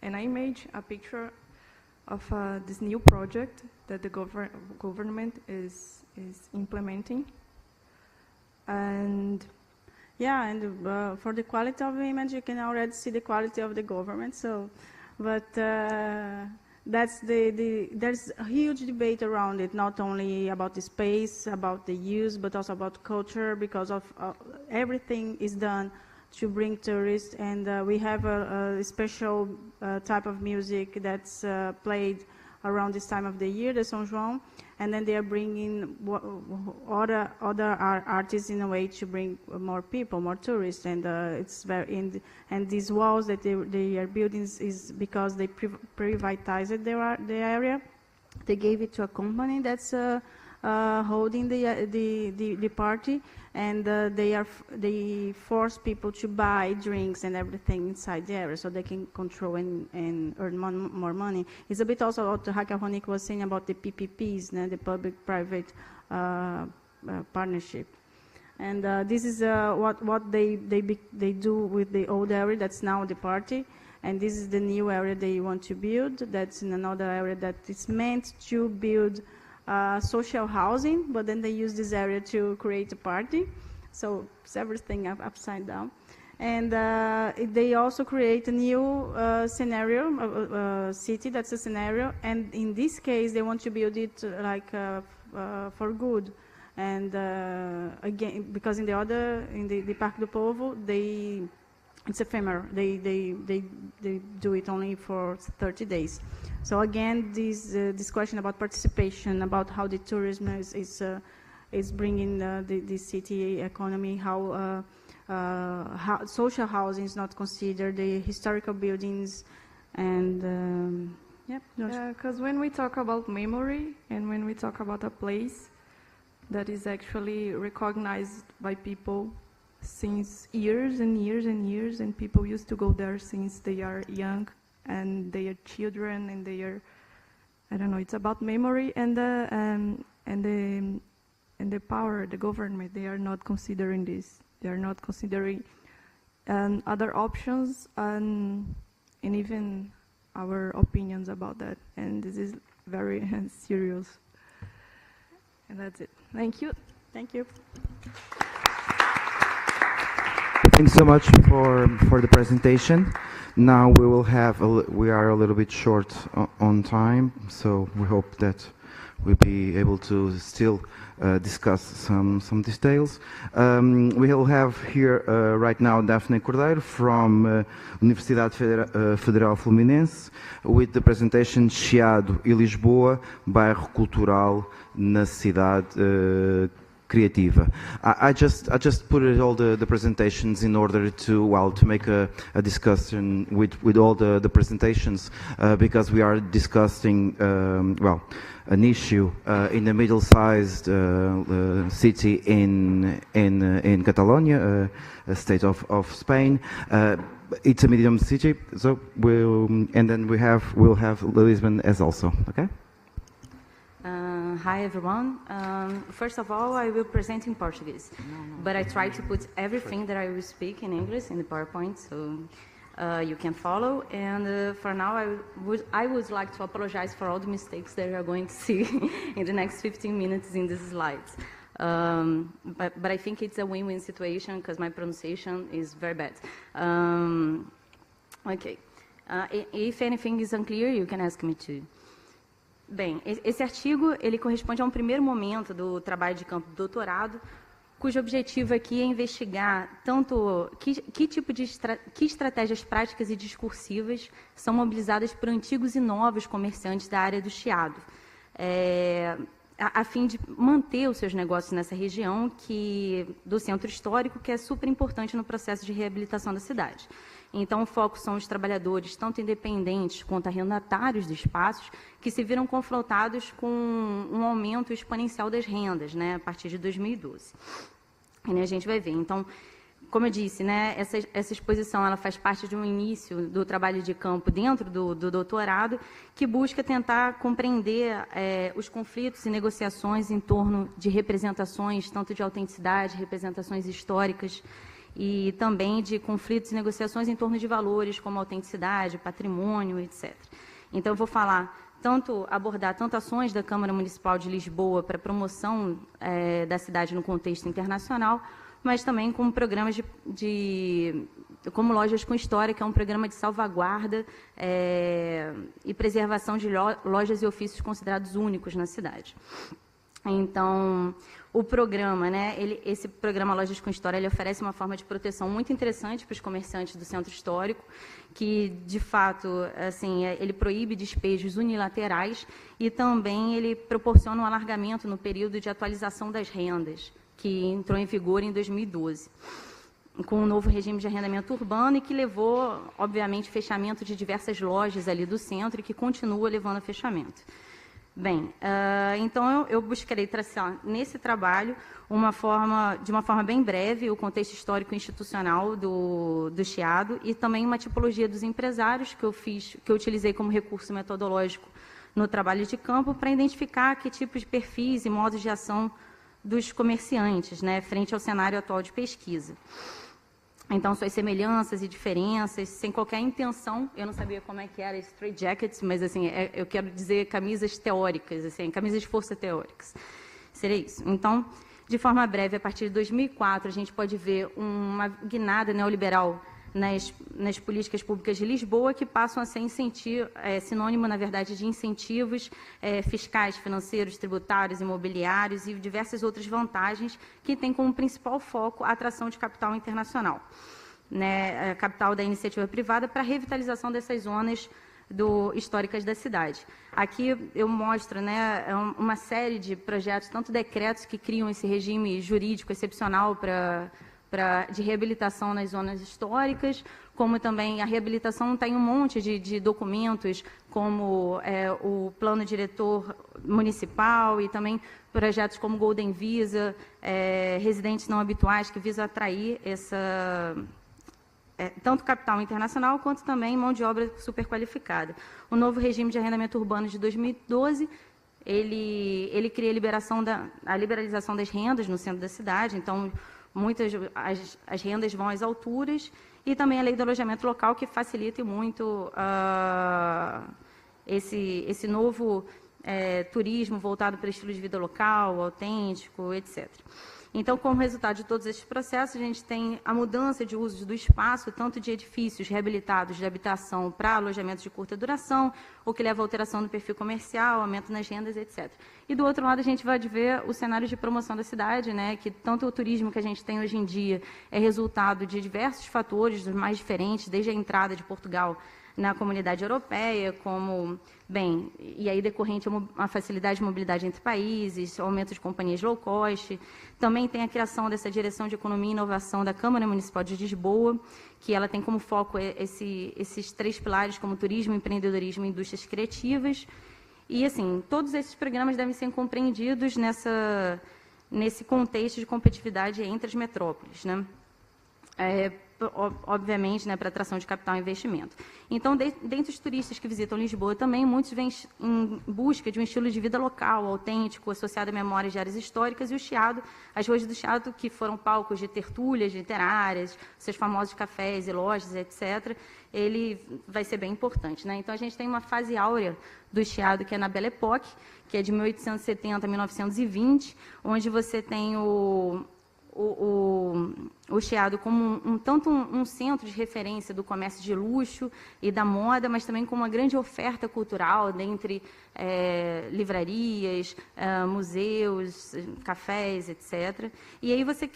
E: image, a picture of this new project that the government is implementing. And
D: yeah, and for the quality of the image, you can already see the quality of the government. So, but there's a huge debate around it, not only about the space, about the use, but also about culture, because of everything is done to bring tourists. And we have a special type of music that's played around this time of the year, the São João, and then they are bringing other artists in a way to bring more people, more tourists, and it's very and these walls that they are building is because they privatized the area. They gave it to a company that's holding the party, and they force people to buy drinks and everything inside the area so they can control and earn more money. It's a bit also what Raquel Ronick was saying about the PPPs, the public-private partnership. And this is what they do with the old area that's now the party. And this is the new area they want to build. That's in another area that is meant to build social housing, but then they use this area to create a party. So it's everything upside down. And they also create a new scenario, city that's a scenario. And in this case, they want to build it like for good. And again, because in the Parque do Povo, it's ephemeral. They do it only for 30 days. So again, this question about participation, about how the tourism is bringing the city economy, how social housing is not considered, the historical buildings, and
E: yeah, because when we talk about memory and when we talk about a place that is actually recognized by people since years and years and years, and people used to go there since they are young and they are children, and they are, I don't know, it's about memory and the power, the government. They are not considering this. They are not considering other options and even our opinions about that. And this is very serious. And that's it. Thank you.
D: Thank you.
A: Thanks so much for the presentation. Now we are a little bit short on time, so we hope that we'll be able to still discuss some details. We will have here right now Daphne Cordeiro from Universidade Federal Fluminense with the presentation Chiado e Lisboa, bairro cultural na cidade creativa. I just put all the presentations in order to make a discussion with all the presentations because we are discussing an issue in a middle-sized city in Catalonia, a state of Spain. It's a medium city, so we'll have Lisbon as also. Okay.
F: Hi everyone. First of all, I will present in Portuguese, but I try to put everything that I will speak in English in the PowerPoint, so you can follow. And for now, I would like to apologize for all the mistakes that you are going to see in the next 15 minutes in these slides. But I think it's a win-win situation because my pronunciation is very bad. Okay. If anything is unclear, you can ask me too. Bem, esse artigo ele corresponde a um primeiro momento do trabalho de campo do doutorado, cujo objetivo aqui é investigar tanto que estratégias práticas e discursivas são mobilizadas por antigos e novos comerciantes da área do Chiado, a fim de manter os seus negócios nessa região do centro histórico, que é super importante no processo de reabilitação da cidade. Então, o foco são os trabalhadores, tanto independentes quanto arrendatários de espaços, que se viram confrontados com um aumento exponencial das rendas, né, a partir de 2012. E a gente vai ver. Então, como eu disse, né, essa exposição ela faz parte de um início do trabalho de campo dentro do doutorado, que busca tentar compreender os conflitos e negociações em torno de representações, tanto de autenticidade, representações históricas, e também de conflitos e negociações em torno de valores como autenticidade, patrimônio, etc. Então, eu vou abordar tanto ações da Câmara Municipal de Lisboa para promoção da cidade no contexto internacional, mas também como programas como Lojas com História, que é um programa de salvaguarda e preservação de lojas e ofícios considerados únicos na cidade. Então, o programa, né, esse programa Lojas com História, ele oferece uma forma de proteção muito interessante para os comerciantes do centro histórico, que, de fato, assim, ele proíbe despejos unilaterais e também ele proporciona um alargamento no período de atualização das rendas, que entrou em vigor em 2012, com um novo regime de arrendamento urbano e que levou, obviamente, fechamento de diversas lojas ali do centro e que continua levando a fechamento. Bem, então eu buscarei traçar nesse trabalho de uma forma bem breve o contexto histórico e institucional do Chiado e também uma tipologia dos empresários que eu utilizei como recurso metodológico no trabalho de campo para identificar que tipos de perfis e modos de ação dos comerciantes, né, frente ao cenário atual de pesquisa. Então, suas semelhanças e diferenças, sem qualquer intenção, eu não sabia como é que era straight jackets, mas assim, eu quero dizer camisas teóricas, assim, camisas de força teóricas. Seria isso. Então, de forma breve, a partir de 2004, a gente pode ver uma guinada neoliberal nas políticas públicas de Lisboa, que passam a ser sinônimo, na verdade, de incentivos fiscais, financeiros, tributários, imobiliários e diversas outras vantagens que têm como principal foco a atração de capital internacional, né, capital da iniciativa privada para a revitalização dessas zonas históricas da cidade. Aqui eu mostro, né, uma série de projetos, tanto decretos que criam esse regime jurídico excepcional de reabilitação nas zonas históricas, como também a reabilitação tem um monte de documentos, como o plano diretor municipal e também projetos como Golden Visa, residentes não habituais, que visam atrair tanto capital internacional quanto também mão de obra superqualificada. O novo regime de arrendamento urbano de 2012, ele cria a liberalização das rendas no centro da cidade, então as rendas vão às alturas, e também a lei do alojamento local, que facilita muito esse novo turismo voltado para o estilo de vida local, autêntico, etc. Então, como resultado de todos esses processos, a gente tem a mudança de uso do espaço, tanto de edifícios reabilitados de habitação para alojamentos de curta duração, o que leva à alteração do perfil comercial, aumento nas rendas, etc. E, do outro lado, a gente vai ver o cenário de promoção da cidade, né, que tanto o turismo que a gente tem hoje em dia é resultado de diversos fatores, dos mais diferentes, desde a entrada de Portugal na comunidade europeia, como, bem, e aí decorrente a facilidade de mobilidade entre países, aumento de companhias low cost. Também tem a criação dessa direção de economia e inovação da Câmara Municipal de Lisboa, que ela tem como foco esses 3 pilares, como turismo, empreendedorismo e indústrias criativas. E, assim, todos esses programas devem ser compreendidos nesse contexto de competitividade entre as metrópoles, né? Obviamente, né, para atração de capital e investimento. Então, dentre os turistas que visitam Lisboa também, muitos vêm em busca de um estilo de vida local, autêntico, associado a memórias de áreas históricas, e o Chiado, as ruas do Chiado, que foram palcos de tertúlias literárias, seus famosos cafés e lojas, etc., ele vai ser bem importante, né? Então, a gente tem uma fase áurea do Chiado, que é na Belle Époque, que é de 1870 a 1920, onde você tem o Chiado como tanto um centro de referência do comércio de luxo e da moda, mas também com uma grande oferta cultural, dentre livrarias, museus, cafés, etc. E aí você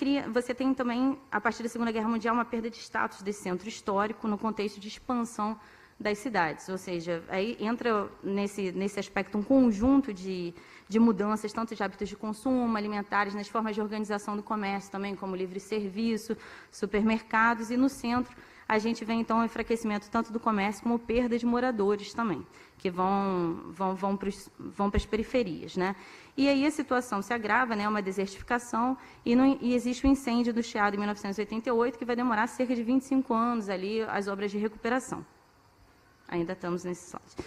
F: tem também, a partir da Segunda Guerra Mundial, uma perda de status desse centro histórico no contexto de expansão das cidades, ou seja, aí entra nesse aspecto um conjunto de mudanças, tanto de hábitos de consumo, alimentares, nas formas de organização do comércio também, como livre serviço, supermercados, e no centro a gente vê então o enfraquecimento tanto do comércio como perda de moradores também, que vão para as periferias, né? E aí a situação se agrava, né, uma desertificação, e existe o incêndio do Chiado em 1988, que vai demorar cerca de 25 anos ali, as obras de recuperação. Ainda estamos nesse slide.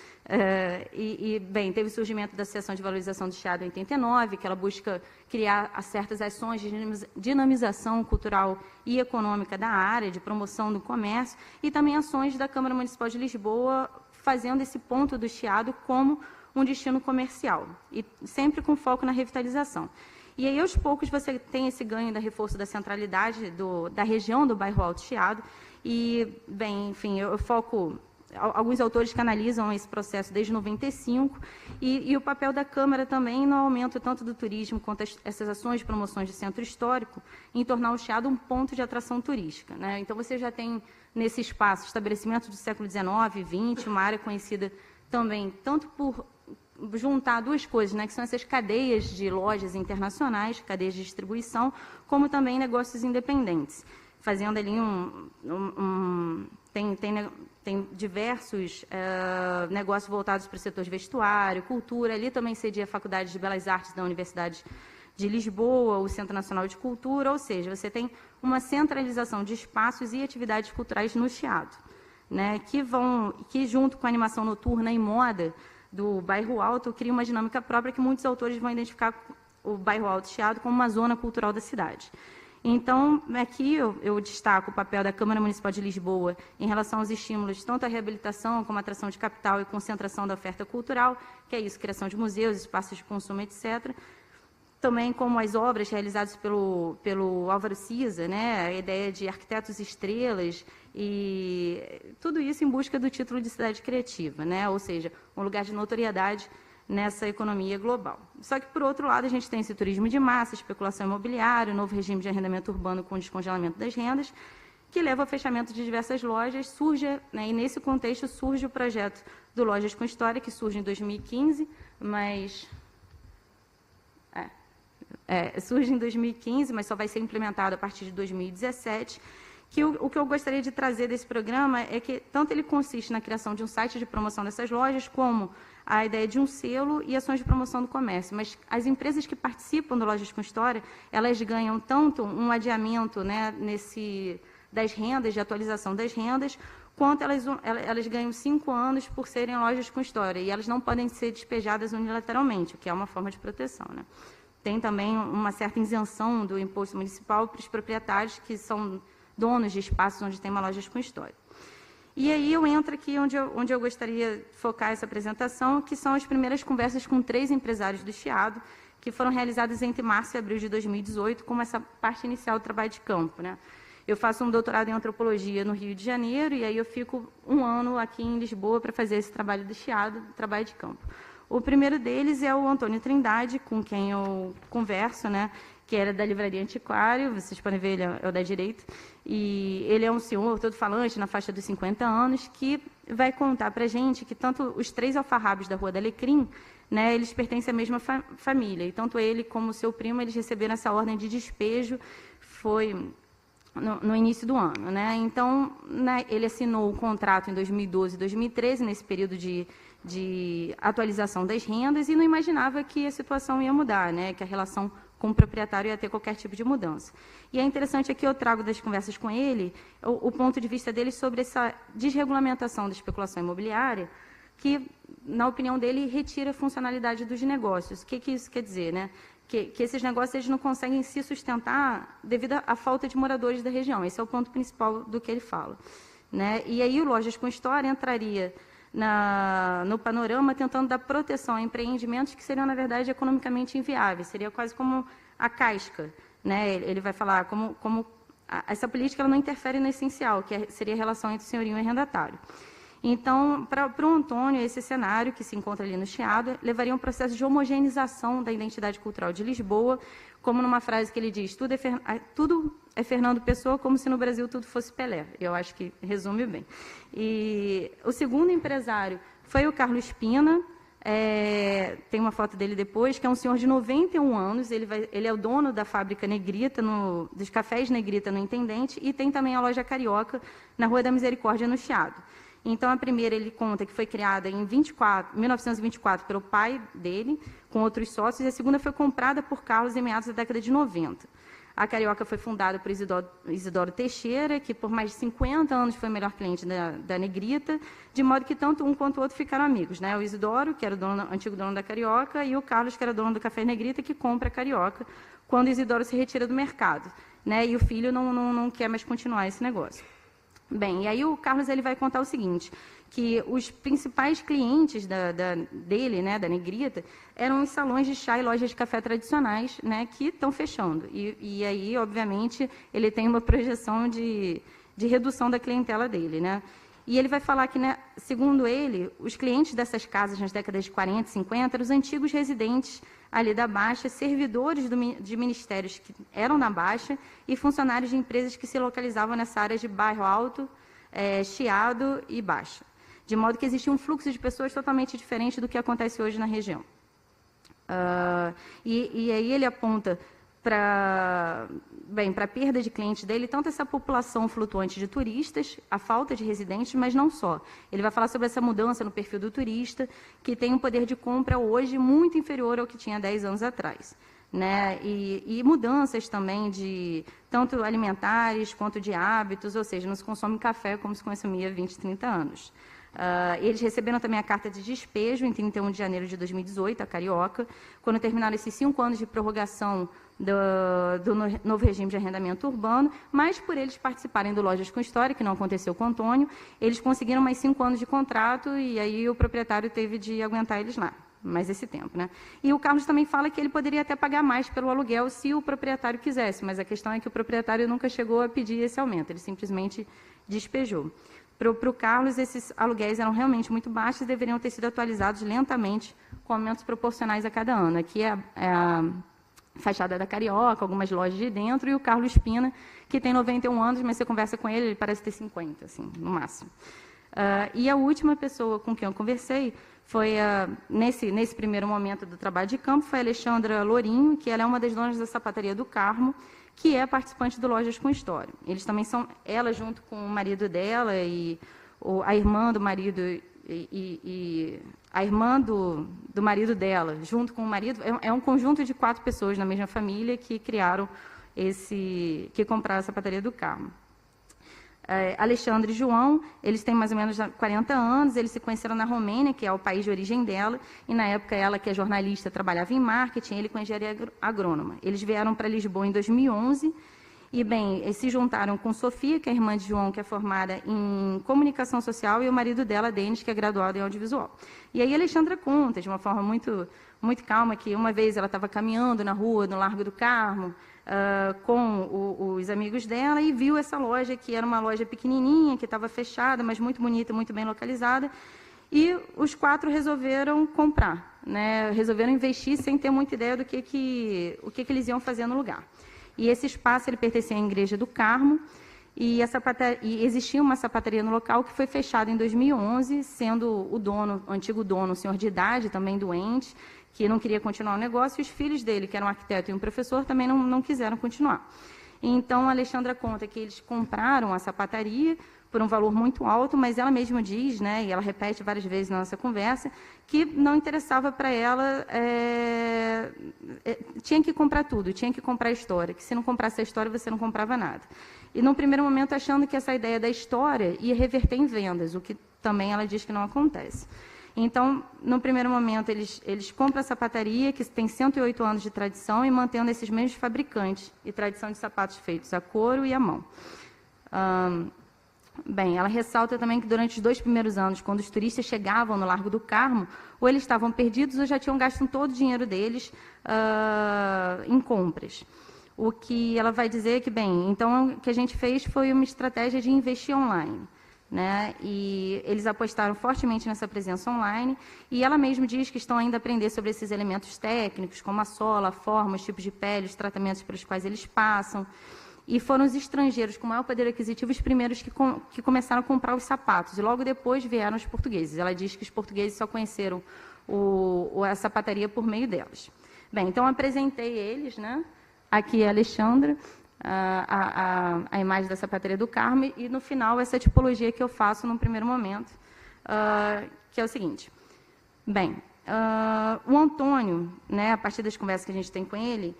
F: Bem, teve o surgimento da Associação de Valorização do Chiado em 89, que ela busca criar certas ações de dinamização cultural e econômica da área, de promoção do comércio, e também ações da Câmara Municipal de Lisboa, fazendo esse ponto do Chiado como um destino comercial, e sempre com foco na revitalização. E aí, aos poucos, você tem esse ganho da reforço da centralidade da região do bairro Alto Chiado, e, bem, enfim, eu foco... Alguns autores que analisam esse processo desde 95, e o papel da Câmara também no aumento tanto do turismo quanto essas ações de promoções de centro histórico, em tornar o Chiado um ponto de atração turística, né? Então, você já tem nesse espaço estabelecimentos do século XIX e XX, uma área conhecida também tanto por juntar duas coisas, né, que são essas cadeias de lojas internacionais, cadeias de distribuição, como também negócios independentes, fazendo ali tem diversos negócios voltados para o setor de vestuário, cultura. Ali também cedia a Faculdade de Belas Artes da Universidade de Lisboa, o Centro Nacional de Cultura, ou seja, você tem uma centralização de espaços e atividades culturais no Chiado, né, que junto com a animação noturna e moda do bairro Alto, cria uma dinâmica própria que muitos autores vão identificar o bairro Alto Chiado como uma zona cultural da cidade. Então, aqui eu destaco o papel da Câmara Municipal de Lisboa em relação aos estímulos, tanto à reabilitação como à atração de capital e concentração da oferta cultural, que é isso, criação de museus, espaços de consumo, etc. Também como as obras realizadas pelo Álvaro Siza, né, a ideia de arquitetos estrelas, e tudo isso em busca do título de cidade criativa, né, ou seja, um lugar de notoriedade nessa economia global. Só que, por outro lado, a gente tem esse turismo de massa, especulação imobiliária, novo regime de arrendamento urbano com descongelamento das rendas, que leva ao fechamento de diversas lojas. E nesse contexto surge o projeto do Lojas com História, que surge em 2015, mas... surge em 2015, mas só vai ser implementado a partir de 2017, que o que eu gostaria de trazer desse programa é que tanto ele consiste na criação de um site de promoção dessas lojas, como a ideia de um selo e ações de promoção do comércio. Mas as empresas que participam do Lojas com História, elas ganham tanto um adiamento, né, das rendas, de atualização das rendas, quanto elas ganham 5 anos por serem lojas com história, e elas não podem ser despejadas unilateralmente, o que é uma forma de proteção, né? Tem também uma certa isenção do imposto municipal para os proprietários que são donos de espaços onde tem uma loja com história. E aí eu entro aqui onde eu gostaria de focar essa apresentação, que são as primeiras conversas com 3 empresários do Chiado, que foram realizadas entre março e abril de 2018, como essa parte inicial do trabalho de campo, né? Eu faço um doutorado em antropologia no Rio de Janeiro e aí eu fico um ano aqui em Lisboa para fazer esse trabalho do Chiado, trabalho de campo. O primeiro deles é o Antônio Trindade, com quem eu converso, né? Que era da Livraria Antiquário, vocês podem ver, ele é o da direita, e ele é um senhor todo falante, na faixa dos 50 anos, que vai contar para a gente que tanto os 3 alfarrábios da Rua do Alecrim, né, eles pertencem à mesma família, e tanto ele como o seu primo, eles receberam essa ordem de despejo, foi no início do ano, né? Então, né, ele assinou o contrato em 2012 e 2013, nesse período de atualização das rendas, e não imaginava que a situação ia mudar, né, que a relação com o proprietário ia ter qualquer tipo de mudança. E é interessante aqui, eu trago das conversas com ele, o ponto de vista dele sobre essa desregulamentação da especulação imobiliária, que, na opinião dele, retira a funcionalidade dos negócios. O que isso quer dizer, né? Que esses negócios eles não conseguem se sustentar devido à falta de moradores da região. Esse é o ponto principal do que ele fala, né? E aí o Lojas com História entraria no panorama tentando dar proteção a empreendimentos que seriam, na verdade, economicamente inviáveis. Seria quase como a casca, né? Ele vai falar como essa política ela não interfere no essencial, que seria a relação entre o senhorio e arrendatário. Então, para o Antônio, esse cenário que se encontra ali no Chiado levaria a um processo de homogeneização da identidade cultural de Lisboa, como numa frase que ele diz, tudo é Fernando Pessoa, como se no Brasil tudo fosse Pelé. Eu acho que resume bem. E o segundo empresário foi o Carlos Pina, tem uma foto dele depois, que é um senhor de 91 anos, ele é o dono da fábrica Negrita, dos cafés Negrita no Intendente, e tem também a loja Carioca, na Rua da Misericórdia, no Chiado. Então, a primeira, ele conta que foi criada em 1924 pelo pai dele, com outros sócios, e a segunda foi comprada por Carlos em meados da década de 90. A Carioca foi fundada por Isidoro Teixeira, que por mais de 50 anos foi o melhor cliente da Negrita, de modo que tanto um quanto o outro ficaram amigos, né? O Isidoro, que era o antigo dono da Carioca, e o Carlos, que era dono do Café Negrita, que compra a Carioca, quando o Isidoro se retira do mercado, né? E o filho não quer mais continuar esse negócio. Bem, e aí o Carlos ele vai contar o seguinte, que os principais clientes dele, né, da Negrita, eram os salões de chá e lojas de café tradicionais, né, que estão fechando. E aí, obviamente, ele tem uma projeção de redução da clientela dele, né? E ele vai falar que, né, segundo ele, os clientes dessas casas nas décadas de 40 e 50 eram os antigos residentes ali da Baixa, servidores de ministérios que eram na Baixa e funcionários de empresas que se localizavam nessa área de Bairro Alto, Chiado e Baixa. De modo que existia um fluxo de pessoas totalmente diferente do que acontece hoje na região. E aí ele aponta para a perda de clientes dele, tanto essa população flutuante de turistas, a falta de residentes, mas não só. Ele vai falar sobre essa mudança no perfil do turista, que tem um poder de compra hoje muito inferior ao que tinha 10 anos atrás. Né? E mudanças também de tanto alimentares quanto de hábitos, ou seja, não se consome café como se consumia há 20, 30 anos. Eles receberam também a carta de despejo em 31 de janeiro de 2018, a Carioca, quando terminaram esses 5 anos de prorrogação do novo regime de arrendamento urbano, mas por eles participarem do Lojas com História, que não aconteceu com o Antônio, eles conseguiram mais 5 anos de contrato e aí o proprietário teve de aguentar eles lá, mais esse tempo, né? E o Carlos também fala que ele poderia até pagar mais pelo aluguel se o proprietário quisesse, mas a questão é que o proprietário nunca chegou a pedir esse aumento, ele simplesmente despejou. Para o Carlos, esses aluguéis eram realmente muito baixos e deveriam ter sido atualizados lentamente, com aumentos proporcionais a cada ano. Aqui é a fachada da Carioca, algumas lojas de dentro, e o Carlos Pina, que tem 91 anos, mas você conversa com ele, ele parece ter 50, assim, no máximo. E a última pessoa com quem eu conversei foi, nesse primeiro momento do trabalho de campo, foi a Alexandra Lourinho, que ela é uma das donas da sapataria do Carmo, que é participante do Lojas com História. Eles também são, ela junto com o marido dela e a irmã do marido e a irmã do marido dela, junto com o marido, é um conjunto de 4 pessoas na mesma família que criaram que compraram a sapataria do Carmo. Alexandre e João, eles têm mais ou menos 40 anos, eles se conheceram na Romênia, que é o país de origem dela, e na época ela, que é jornalista, trabalhava em marketing, ele com engenharia agrônoma. Eles vieram para Lisboa em 2011, E, bem, eles se juntaram com Sofia, que é a irmã de João, que é formada em comunicação social, e o marido dela, Denis, que é graduado em audiovisual. E aí a Alexandra conta, de uma forma muito calma, que uma vez ela estava caminhando na rua, no Largo do Carmo, com os amigos dela, e viu essa loja, que era uma loja pequenininha, que estava fechada, mas muito bonita, muito bem localizada, e os 4 resolveram comprar, né? Resolveram investir sem ter muita ideia do que eles iam fazer no lugar. E esse espaço ele pertencia à Igreja do Carmo, e existia uma sapataria no local que foi fechada em 2011, sendo o antigo dono, um senhor de idade, também doente, que não queria continuar o negócio, e os filhos dele, que eram um arquiteto e um professor, também não quiseram continuar. Então, a Alexandra conta que eles compraram a sapataria por um valor muito alto, mas ela mesma diz, né, e ela repete várias vezes na nossa conversa, que não interessava para ela, tinha que comprar tudo, tinha que comprar a história, que se não comprasse a história, você não comprava nada. E, num primeiro momento, achando que essa ideia da história ia reverter em vendas, o que também ela diz que não acontece. Então, no primeiro momento, eles compram a sapataria, que tem 108 anos de tradição, e mantendo esses mesmos fabricantes e tradição de sapatos feitos a couro e à mão. Bem, ela ressalta também que durante os 2 primeiros anos, quando os turistas chegavam no Largo do Carmo, ou eles estavam perdidos ou já tinham gasto todo o dinheiro deles em compras. O que ela vai dizer que, bem, então o que a gente fez foi uma estratégia de investir online, né? E eles apostaram fortemente nessa presença online, e ela mesma diz que estão ainda a aprender sobre esses elementos técnicos, como a sola, a forma, os tipos de pele, os tratamentos pelos quais eles passam. E foram os estrangeiros com maior poder aquisitivo os primeiros que começaram a comprar os sapatos, e logo depois vieram os portugueses. Ela diz que os portugueses só conheceram a sapataria por meio delas. Bem, então apresentei eles, né? Aqui a Alexandra, a imagem da sapataria do Carmo, e no final essa tipologia que eu faço num primeiro momento, que é o seguinte. Bem, o Antônio, né, a partir das conversas que a gente tem com ele,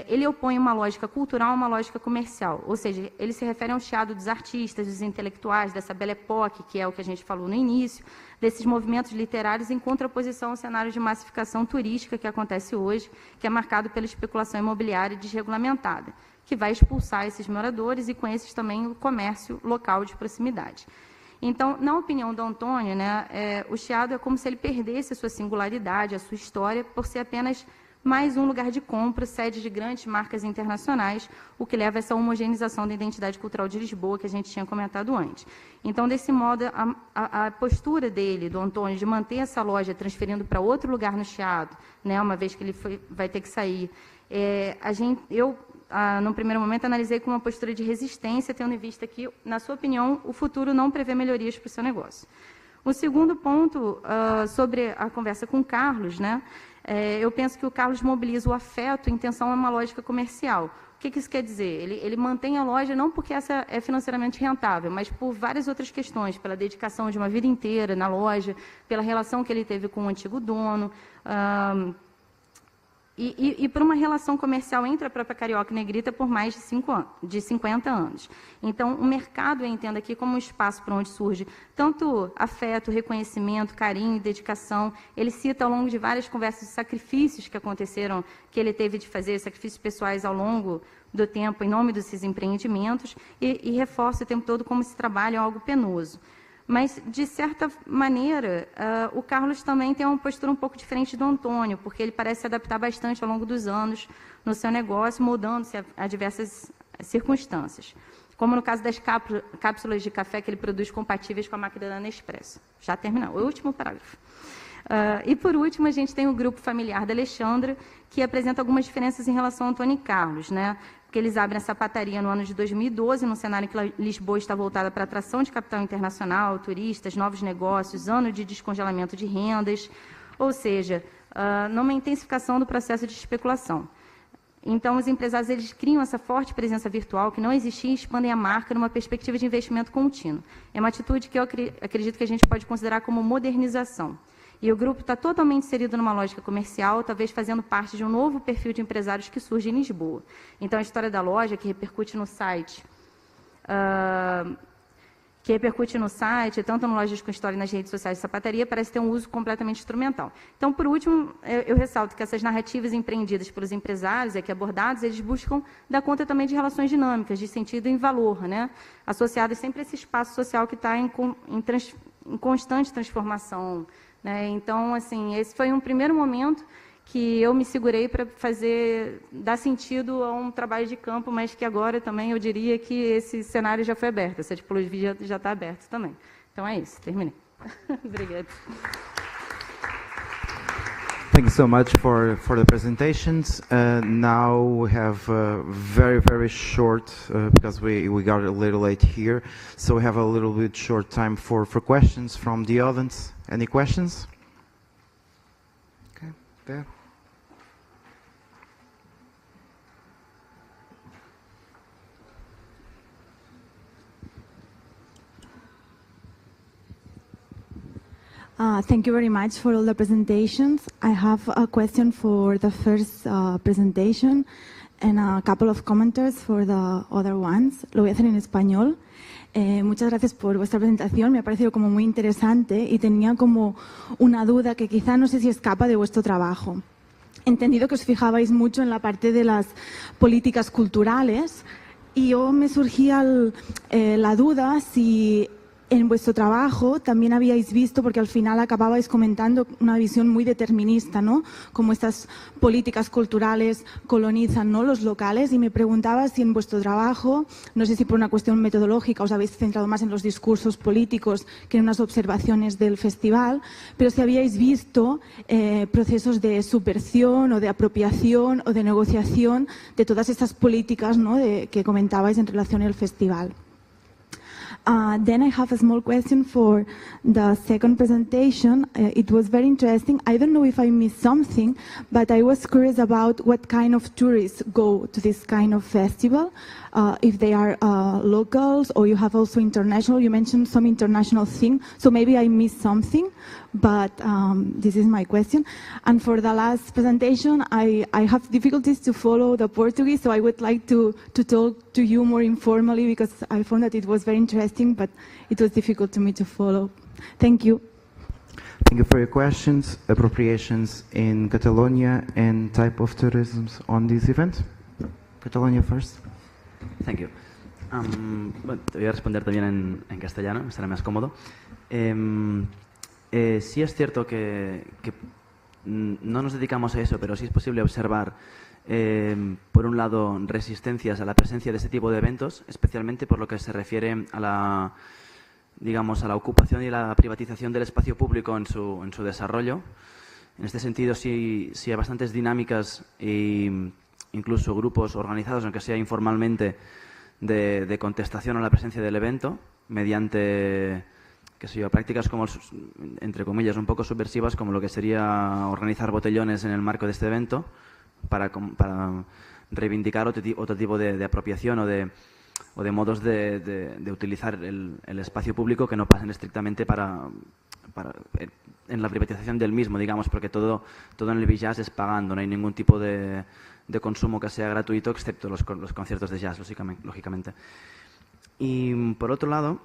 F: ele opõe uma lógica cultural a uma lógica comercial, ou seja, ele se refere ao chiado dos artistas, dos intelectuais, dessa Belle Époque, que é o que a gente falou no início, desses movimentos literários em contraposição ao cenário de massificação turística que acontece hoje, que é marcado pela especulação imobiliária desregulamentada, que vai expulsar esses moradores e com esses também o comércio local de proximidade. Então, na opinião do Antônio, né, o chiado é como se ele perdesse a sua singularidade, a sua história, por ser apenas mais um lugar de compra, sede de grandes marcas internacionais, o que leva a essa homogeneização da identidade cultural de Lisboa, que a gente tinha comentado antes. Então, desse modo, a postura dele, do Antônio, de manter essa loja transferindo para outro lugar no Chiado, né, uma vez que ele vai ter que sair, no primeiro momento, analisei com uma postura de resistência, tendo em vista que, na sua opinião, o futuro não prevê melhorias para o seu negócio. O segundo ponto, sobre a conversa com o Carlos, né, eu penso que o Carlos mobiliza o afeto em tensão a uma lógica comercial. O que isso quer dizer? Ele mantém a loja não porque essa é financeiramente rentável, mas por várias outras questões, pela dedicação de uma vida inteira na loja, pela relação que ele teve com o antigo dono, e por uma relação comercial entre a própria Carioca e Negrita por mais de 50 anos. Então, o mercado eu entendo aqui como um espaço para onde surge tanto afeto, reconhecimento, carinho e dedicação. Ele cita ao longo de várias conversas os sacrifícios que aconteceram, que ele teve de fazer, sacrifícios pessoais ao longo do tempo em nome desses empreendimentos, e reforça o tempo todo como esse trabalho é algo penoso. Mas, de certa maneira, o Carlos também tem uma postura um pouco diferente do Antônio, porque ele parece se adaptar bastante ao longo dos anos no seu negócio, mudando-se a diversas circunstâncias. Como no caso das cápsulas de café que ele produz compatíveis com a máquina da Nespresso. Já terminou, o último parágrafo. E, por último, a gente tem o grupo familiar da Alexandra, que apresenta algumas diferenças em relação ao Antônio e Carlos, né? Porque eles abrem a sapataria no ano de 2012, num cenário em que Lisboa está voltada para a atração de capital internacional, turistas, novos negócios, ano de descongelamento de rendas, ou seja, numa intensificação do processo de especulação. Então, os empresários eles criam essa forte presença virtual que não existia e expandem a marca numa perspectiva de investimento contínuo. É uma atitude que eu acredito que a gente pode considerar como modernização. E o grupo está totalmente inserido numa lógica comercial, talvez fazendo parte de um novo perfil de empresários que surge em Lisboa. Então, a história da loja, que repercute no site, que repercute no site, tanto no Lojas com História e nas redes sociais de sapataria, parece ter um uso completamente instrumental. Então, por último, eu ressalto que essas narrativas empreendidas pelos empresários, aqui abordados, eles buscam dar conta também de relações dinâmicas, de sentido em valor, né? Associadas sempre a esse espaço social que está em constante transformação, né? Então, assim, esse foi um primeiro momento que eu me segurei para dar sentido a um trabalho de campo, mas que agora também eu diria que esse cenário já foi aberto, essa tipologia já está aberta também. Então é isso, terminei. Obrigada.
A: Thank you so much for the presentations. Now we have very short, because we got a little late here, so we have a little bit short time for questions from the audience. Any questions? Okay, there.
G: Thank you very much for all the presentations. I have a question for the first presentation and a couple of commentaries for the other ones. Lo voy a hacer en español. Muchas gracias por vuestra presentación. Me ha parecido como muy interesante y tenía como una duda que quizá no sé si escapa de vuestro trabajo. He entendido que os fijabais mucho en la parte de las políticas culturales y yo me surgía la duda si en vuestro trabajo también habíais visto, porque al final acababais comentando una visión muy determinista, ¿no? Cómo estas políticas culturales colonizan, ¿no?, los locales, y me preguntaba si en vuestro trabajo, no sé si por una cuestión metodológica os habéis centrado más en los discursos políticos que en unas observaciones del festival, pero si habíais visto procesos de subversión o de apropiación o de negociación de todas estas políticas, ¿no?, que comentabais en relación al festival. Then I have a small question for the second presentation. It was very interesting. I don't know if I missed something, but I was curious about what kind of tourists go to this kind of festival, if they are locals or you have also international. You mentioned some international thing, so maybe I missed something, but this is my question. And for the last presentation, I have difficulties to follow the Portuguese, so I would like to talk to you more informally because I found that it was very interesting, but it was difficult to me to follow. Thank you.
A: Thank you for your questions. Appropriations in Catalonia and type of tourism on this event. Catalonia first.
C: Thank you. Bueno, te voy a responder también en castellano, me estará más cómodo. Sí es cierto que no nos dedicamos a eso, pero sí es posible observar, por un lado, resistencias a la presencia de este tipo de eventos, especialmente por lo que se refiere a la, digamos, a la ocupación y la privatización del espacio público en su desarrollo. En este sentido, sí hay bastantes dinámicas e incluso grupos organizados, aunque sea informalmente, de contestación a la presencia del evento mediante, qué sé yo, prácticas como, entre comillas, un poco subversivas, como lo que sería organizar botellones en el marco de este evento para reivindicar otro tipo de apropiación o de modos de utilizar el espacio público que no pasen estrictamente en la privatización del mismo, digamos, porque todo en el jazz es pagando, no hay ningún tipo de consumo que sea gratuito, excepto los conciertos de jazz, lógicamente. Y por otro lado,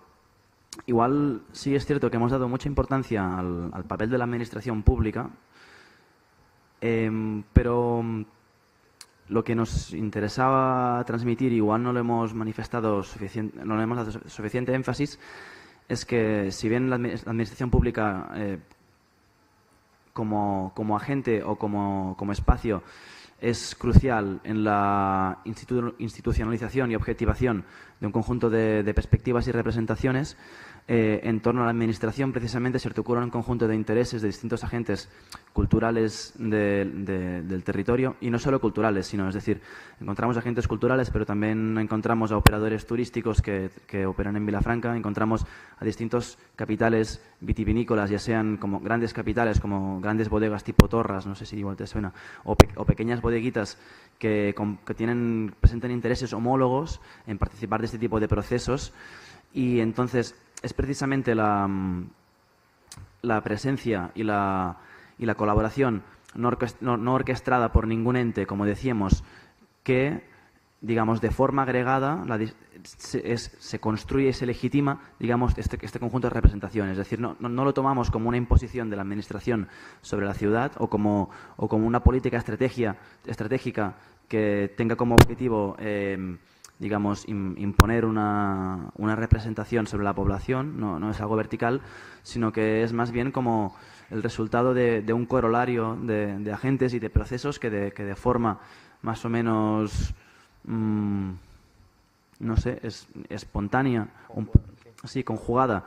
C: igual sí es cierto que hemos dado mucha importancia al papel de la administración pública, pero lo que nos interesaba transmitir, igual no lo hemos manifestado no le hemos dado suficiente énfasis, es que si bien la administración pública como agente o como espacio es crucial en la institucionalización y objetivación de un conjunto de perspectivas y representaciones, en torno a la administración precisamente se articula un conjunto de intereses de distintos agentes culturales del territorio, y no solo culturales, sino, es decir, encontramos agentes culturales, pero también encontramos a operadores turísticos que operan en Vilafranca, encontramos a distintos capitales vitivinícolas, ya sean como grandes capitales, como grandes bodegas tipo Torras, no sé si igual te suena, o pequeñas bodeguitas que presentan intereses homólogos en participar de este tipo de procesos. Y entonces es precisamente la presencia y la colaboración no orquestada por ningún ente, como decíamos, que digamos, de forma agregada, se construye y se legitima, digamos, este conjunto de representaciones. Es decir, no lo tomamos como una imposición de la administración sobre la ciudad o como una política estratégica que tenga como objetivo, digamos, imponer una representación sobre la población. No es algo vertical, sino que es más bien como el resultado de un corolario de agentes y de procesos que de forma más o menos, no sé, espontánea, sí, conjugada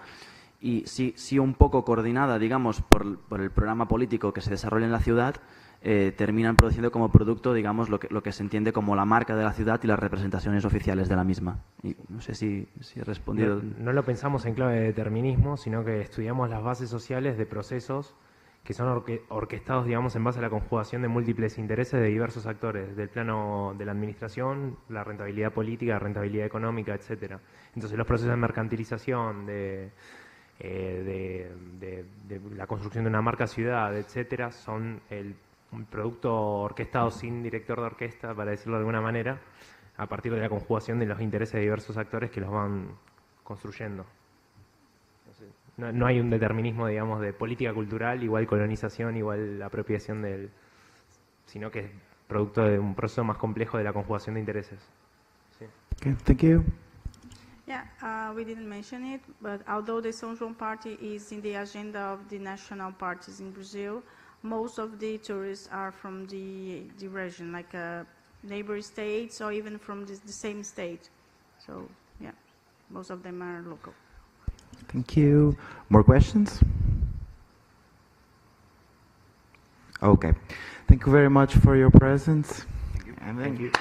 C: y sí un poco coordinada, digamos, por el programa político que se desarrolla en la ciudad, terminan produciendo como producto, digamos, lo que se entiende como la marca de la ciudad y las representaciones oficiales de la misma. Y no sé si he respondido.
B: No lo pensamos en clave de determinismo, sino que estudiamos las bases sociales de procesos que son orquestados, digamos, en base a la conjugación de múltiples intereses de diversos actores, del plano de la administración, la rentabilidad política, la rentabilidad económica, etcétera. Entonces, los procesos de mercantilización, de la construcción de una marca ciudad, etcétera, son un producto orquestado sin director de orquesta, para decirlo de alguna manera, a partir de la conjugación de los intereses de diversos actores que los van construyendo. No hay un determinismo, digamos, de política cultural, igual colonización, igual apropiación sino que es producto de un proceso más complejo de la conjugación de intereses. Sí.
A: Okay, thank you.
D: Yeah, we didn't mention it, but although the São João Party is in the agenda of the national parties in Brazil, most of the tourists are from the region, like neighbor states or even from the same state. So, yeah, most of them are local.
A: Thank you. More questions? Okay. Thank you very much for your presence.
B: Thank you.